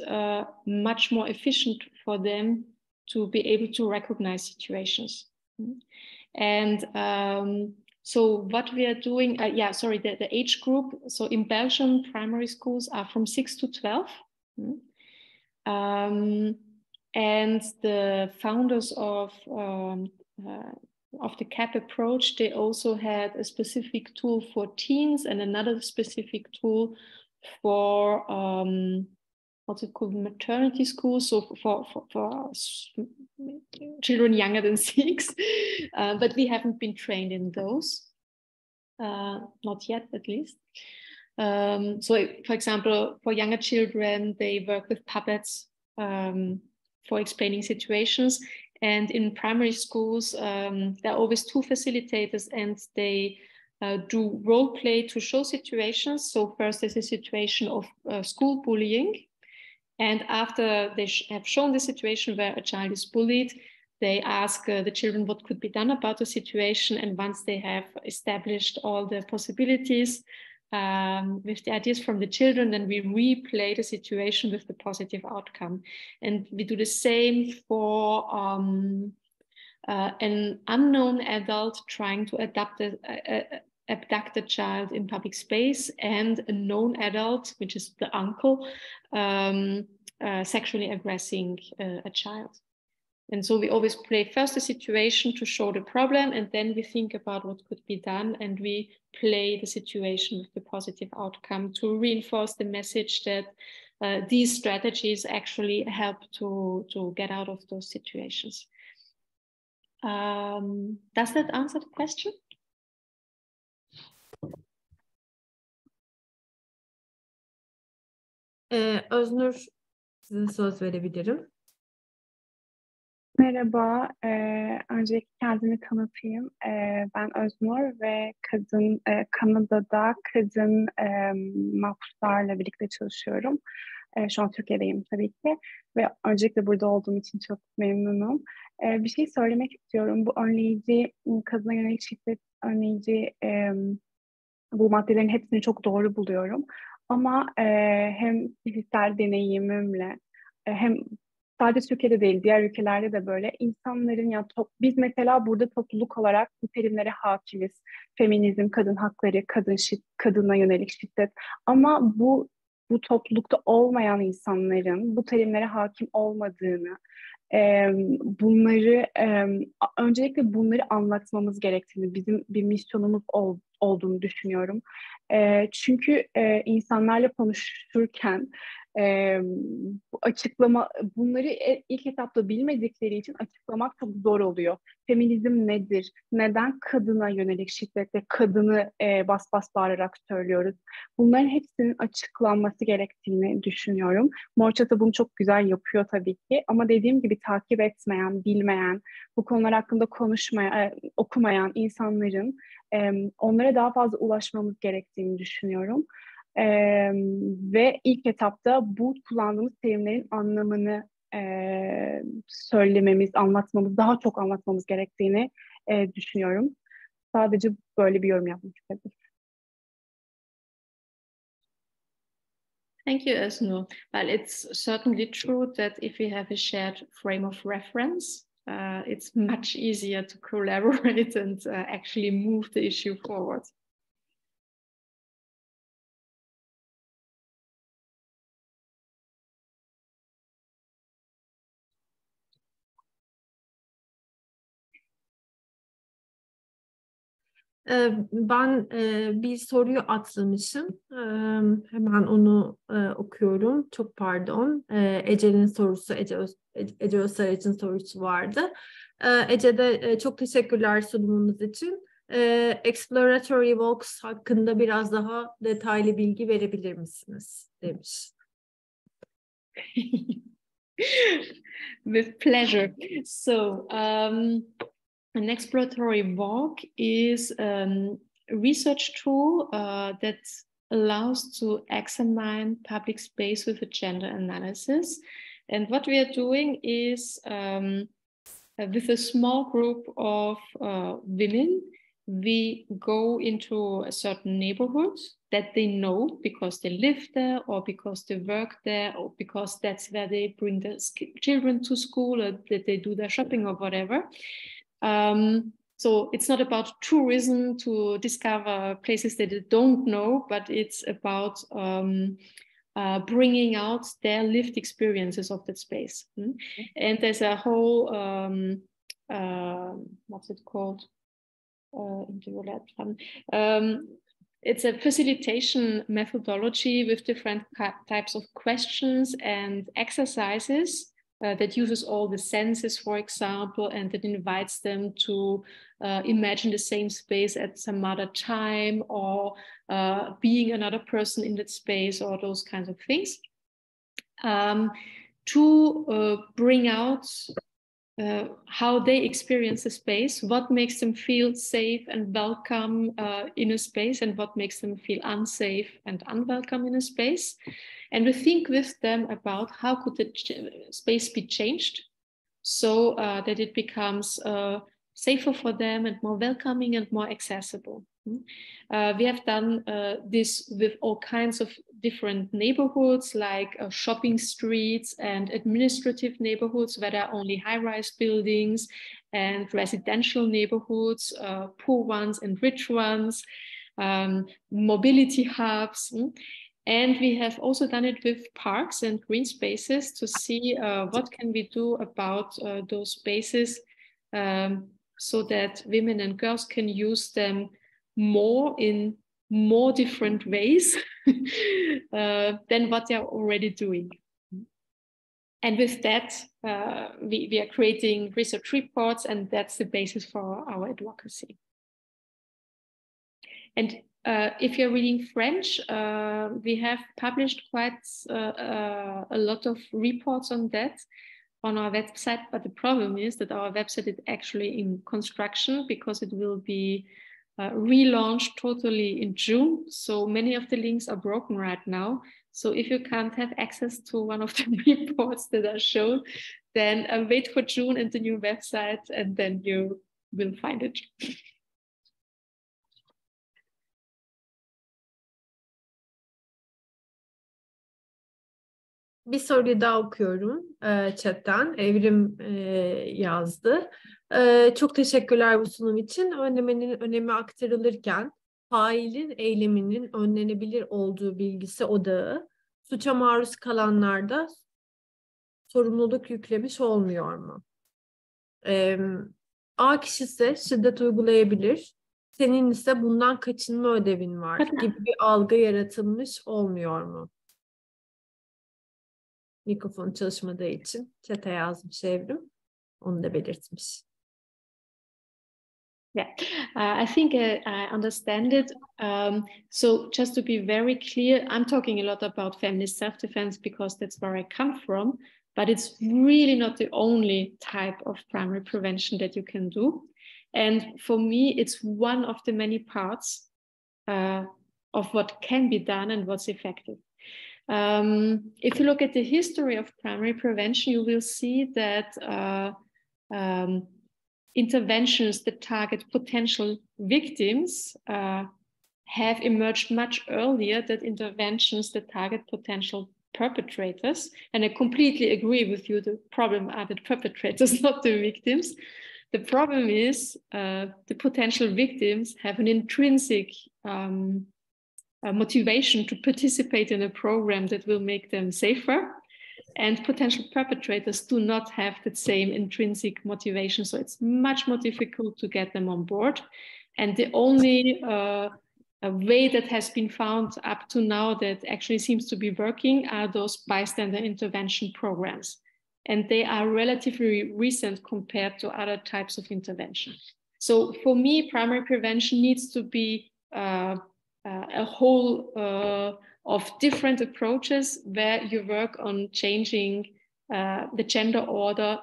much more efficient for them to be able to recognize situations. And so what we are doing, the age group. So in Belgium, primary schools are from 6 to 12. And the founders of the CAP approach, they also had a specific tool for teens and another specific tool for what's it called, maternity schools, so for children younger than 6, but we haven't been trained in those, not yet at least. So, for example, for younger children, they work with puppets for explaining situations. And in primary schools, there are always two facilitators, and they do role play to show situations. So first there's a situation of school bullying. And after they have shown the situation where a child is bullied, they ask the children what could be done about the situation. And once they have established all the possibilities with the ideas from the children, then we replay the situation with the positive outcome. And we do the same for an unknown adult trying to abduct a child in public space, and a known adult, which is the uncle, sexually aggressing a child. And so we always play first the situation to show the problem, and then we think about what could be done, and we play the situation with the positive outcome to reinforce the message that these strategies actually help to get out of those situations. Does that answer the question? Öznur, size söz verebilirim. Merhaba, öncelikle kendimi tanıtayım. Ben Öznur ve Kanada'da kadın mahpuslarla birlikte çalışıyorum. Şu an Türkiye'deyim tabii ki ve öncelikle burada olduğum için çok memnunum. Bir şey söylemek istiyorum. Bu önleyici, kadına yönelik şiddet önleyici bu maddelerin hepsini çok doğru buluyorum. Ama hem fiziksel deneyimimle hem sadece Türkiye'de değil, diğer ülkelerde de böyle insanların biz mesela burada topluluk olarak bu terimlere hakimiz. Feminizm, kadın hakları, kadına yönelik şiddet. Ama bu toplulukta olmayan insanların bu terimlere hakim olmadığını, öncelikle bunları anlatmamız gerektiğini, bizim bir misyonumuz olduğunu düşünüyorum. Çünkü insanlarla konuşurken bunları ilk etapta bilmedikleri için açıklamak çok zor oluyor. Feminizm nedir? Neden kadına yönelik şiddetle kadını bas bas bağırarak söylüyoruz? Bunların hepsinin açıklanması gerektiğini düşünüyorum. Mor Çatı bunu çok güzel yapıyor tabii ki. Ama dediğim gibi takip etmeyen, bilmeyen, bu konular hakkında okumayan insanların onlara daha fazla ulaşmamız gerektiğini düşünüyorum. Ve ilk etapta bu kullandığımız terimlerin anlamını daha çok anlatmamız gerektiğini düşünüyorum. Sadece böyle bir yorum yapmak istedim. Thank you, Öznur. Well, it's certainly true that if we have a shared frame of reference, it's much easier to collaborate and actually move the issue forward. Ben bir soruyu atlamışım. Hemen onu okuyorum. Çok pardon. Ece'nin sorusu, Ece Özsaray'ın sorusu vardı. Ece'de çok teşekkürler sunumunuz için. Exploratory Walks hakkında biraz daha detaylı bilgi verebilir misiniz? Demiş. With pleasure. So, an exploratory walk is a research tool that allows to examine public space with a gender analysis. And what we are doing is with a small group of women, we go into a certain neighborhood that they know because they live there or because they work there or because that's where they bring the children to school or that they do their shopping or whatever. So it's not about tourism to discover places that they don't know, but it's about bringing out their lived experiences of that space. And there's a whole, what's it called? It's a facilitation methodology with different types of questions and exercises that uses all the senses, for example, and that invites them to imagine the same space at some other time, or being another person in that space, or those kinds of things, to bring out how they experience a space, what makes them feel safe and welcome in a space, and what makes them feel unsafe and unwelcome in a space. And we think with them about how could the space be changed so that it becomes safer for them and more welcoming and more accessible. We have done this with all kinds of different neighborhoods, like shopping streets and administrative neighborhoods where there are only high-rise buildings, and residential neighborhoods, poor ones and rich ones, mobility hubs. And we have also done it with parks and green spaces to see what can we do about those spaces so that women and girls can use them more in more different ways than what they are already doing. And with that, we are creating research reports, and that's the basis for our advocacy. And if you're reading French, we have published quite a lot of reports on that on our website, but the problem is that our website is actually in construction because it will be relaunched totally in June. So many of the links are broken right now. So if you can't have access to one of the reports that are shown, then wait for June and the new website, and then you will find it. Bir soruyu daha okuyorum chatten. Evrim yazdı. Çok teşekkürler bu sunum için. Önlemenin önemi aktarılırken failin eyleminin önlenebilir olduğu bilgisi odağı suça maruz kalanlarda sorumluluk yüklemiş olmuyor mu? A kişisi şiddet uygulayabilir, senin ise bundan kaçınma ödevin var gibi bir algı yaratılmış olmuyor mu? Mikrofon çalışmadığı için chat'e yazmış Evrim. Onu da belirtmiş. Yeah, I think I understand it. So just to be very clear, I'm talking a lot about feminist self-defense because that's where I come from, but it's really not the only type of primary prevention that you can do. And for me, it's one of the many parts of what can be done and what's effective. If you look at the history of primary prevention, you will see that interventions that target potential victims have emerged much earlier than interventions that target potential perpetrators. And I completely agree with you. The problem are the perpetrators, not the victims. The problem is the potential victims have an intrinsic motivation to participate in a program that will make them safer, and potential perpetrators do not have the same intrinsic motivation. So it's much more difficult to get them on board. And the only way that has been found up to now that actually seems to be working are those bystander intervention programs. And they are relatively recent compared to other types of intervention. So for me, primary prevention needs to be a whole of different approaches where you work on changing the gender order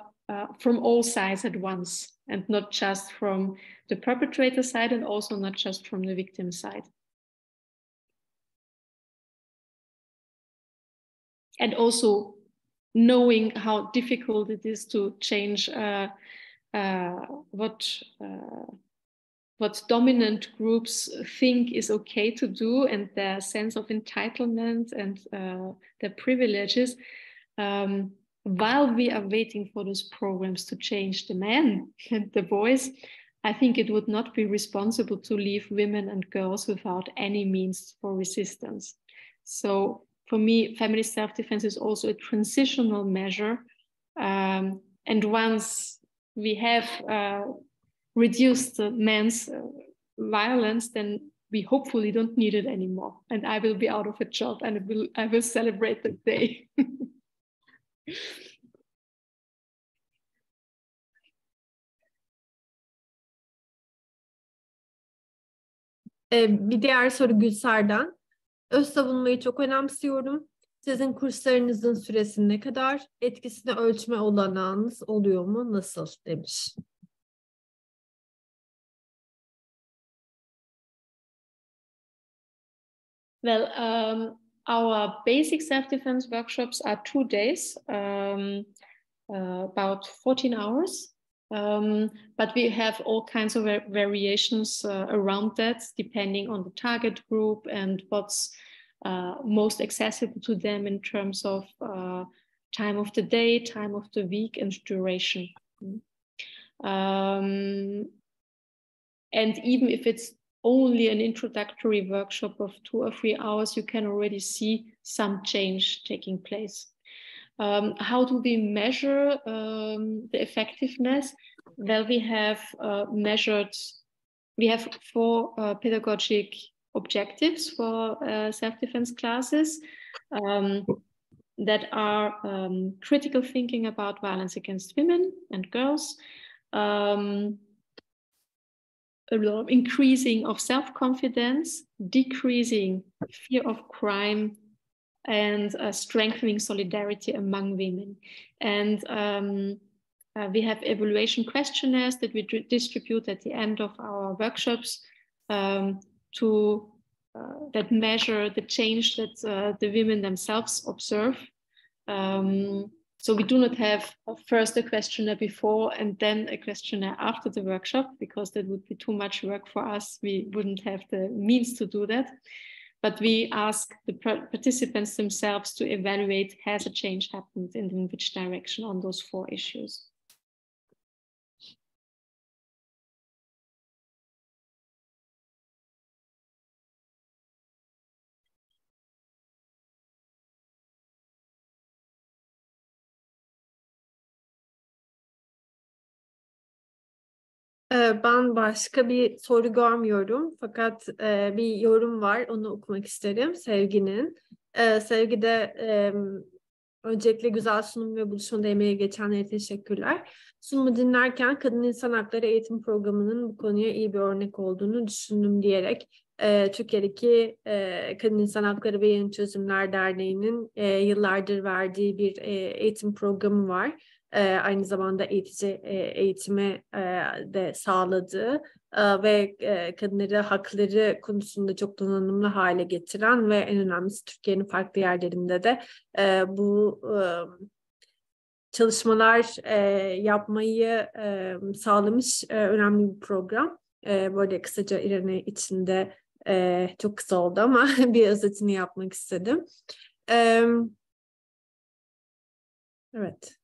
from all sides at once, and not just from the perpetrator side, and also not just from the victim side. And also knowing how difficult it is to change what dominant groups think is okay to do, and their sense of entitlement and their privileges, while we are waiting for those programs to change the men and the boys, I think it would not be responsible to leave women and girls without any means for resistance. So for me, feminist self-defense is also a transitional measure. And once we have reduced men's violence, then we hopefully don't need it anymore. And I will be out of a job, and I will celebrate that day. Bir diğer soru Gülser'den. Öz savunmayı çok önemsiyorum. Sizin kurslarınızın süresi ne kadar? Etkisini ölçme olanağınız oluyor mu? Nasıl? Demiş. Well, our basic self-defense workshops are 2 days, about 14 hours. But we have all kinds of variations around that, depending on the target group and what's most accessible to them in terms of time of the day, time of the week, and duration. And even if it's only an introductory workshop of 2 or 3 hours, you can already see some change taking place. How do we measure the effectiveness? Well, we have we have 4 pedagogic objectives for self-defense classes that are critical thinking about violence against women and girls, increasing of self-confidence, decreasing fear of crime, and strengthening solidarity among women. And we have evaluation questionnaires that we distribute at the end of our workshops that measure the change that the women themselves observe. So we do not have first a questionnaire before and then a questionnaire after the workshop, because that would be too much work for us. We wouldn't have the means to do that. But we ask the participants themselves to evaluate, has a change happened and in which direction on those 4 issues. Ben başka bir soru görmüyorum. Fakat bir yorum var. Onu okumak isterim. Sevgi'nin. Sevgi'de öncelikle güzel sunum ve buluşmada emeği geçenlere teşekkürler. Sunumu dinlerken Kadın İnsan Hakları Eğitim Programı'nın bu konuya iyi bir örnek olduğunu düşündüm diyerek Türkiye'deki Kadın İnsan Hakları ve Yeni Çözümler Derneği'nin yıllardır verdiği bir eğitim programı var. Aynı zamanda eğitici eğitimi de sağladığı ve kadınları hakları konusunda çok donanımlı hale getiren ve en önemlisi Türkiye'nin farklı yerlerinde de bu çalışmalar yapmayı sağlamış önemli bir program. Böyle kısaca İrene içinde çok kısa oldu ama bir özetini yapmak istedim. Evet.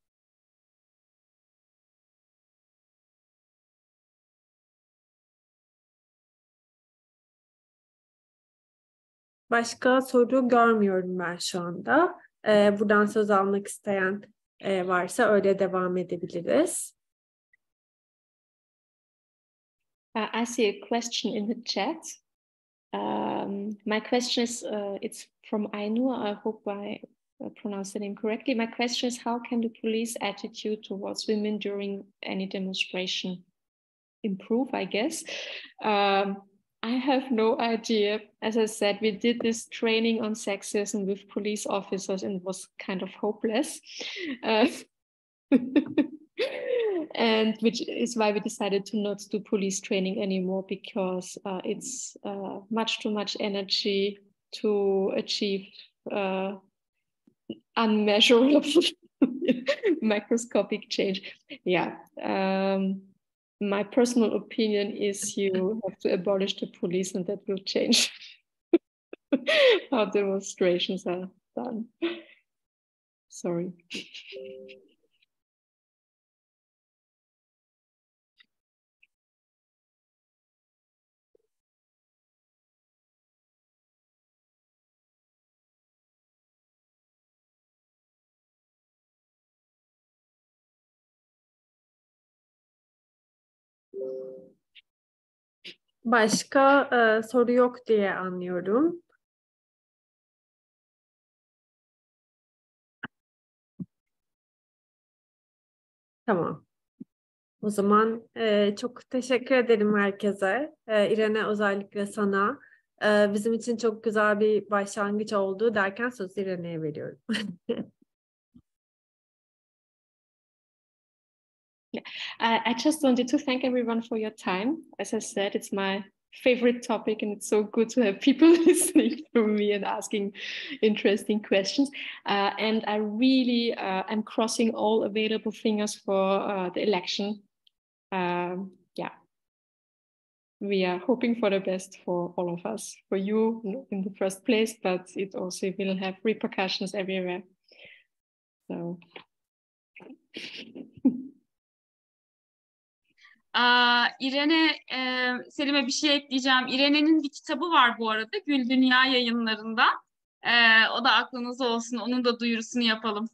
Başka soru görmüyorum ben şu anda. Buradan söz almak isteyen varsa öyle devam edebiliriz. I see a question in the chat. My question is, it's from Ainur. I hope I pronounced the name correctly. My question is, how can the police attitude towards women during any demonstration improve, I guess? I have no idea. As I said, we did this training on sexism with police officers and it was kind of hopeless. And which is why we decided to not do police training anymore, because it's much too much energy to achieve unmeasurable microscopic change. Yeah. My personal opinion is you have to abolish the police and that will change how demonstrations are done. Sorry. Başka soru yok diye anlıyorum. Tamam. O zaman çok teşekkür ederim herkese. İrene, özellikle sana. Bizim için çok güzel bir başlangıç oldu derken sözü İrene'ye veriyorum. I just wanted to thank everyone for your time. As I said, it's my favorite topic, and it's so good to have people listening to me and asking interesting questions. And I really am crossing all available fingers for the election. Yeah, we are hoping for the best for all of us, for you in the first place, but it also will have repercussions everywhere. So. İrene, Selim'e bir şey ekleyeceğim. İrene'nin bir kitabı var bu arada, Gül Dünya Yayınlarında. O da aklınızda olsun. Onun da duyurusunu yapalım.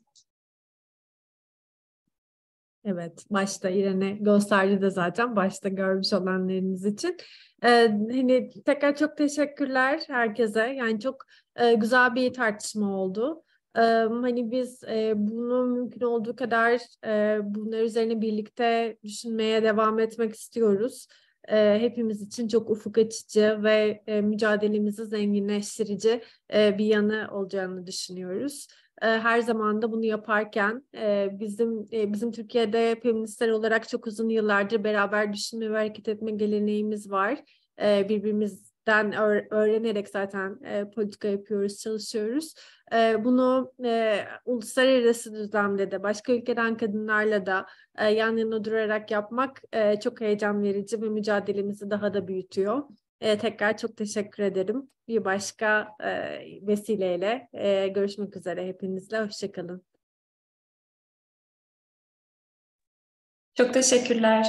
Evet, başta İrene gösterdi de zaten başta görmüş olanlarınız için. Hani tekrar çok teşekkürler herkese. Yani çok güzel bir tartışma oldu. Hani biz bunu mümkün olduğu kadar bunlar üzerine birlikte düşünmeye devam etmek istiyoruz. Hepimiz için çok ufuk açıcı ve mücadelemizi zenginleştirici bir yanı olacağını düşünüyoruz. Her zaman da bunu yaparken bizim Türkiye'de feministler olarak çok uzun yıllardır beraber düşünme ve hareket etme geleneğimiz var. Birbirimizden öğrenerek zaten politika yapıyoruz, çalışıyoruz. Bunu uluslararası düzlemde de başka ülkeden kadınlarla da yan yana durarak yapmak çok heyecan verici ve mücadelemizi daha da büyütüyor. Tekrar çok teşekkür ederim. Bir başka vesileyle görüşmek üzere hepinizle. Hoşça kalın. Çok teşekkürler.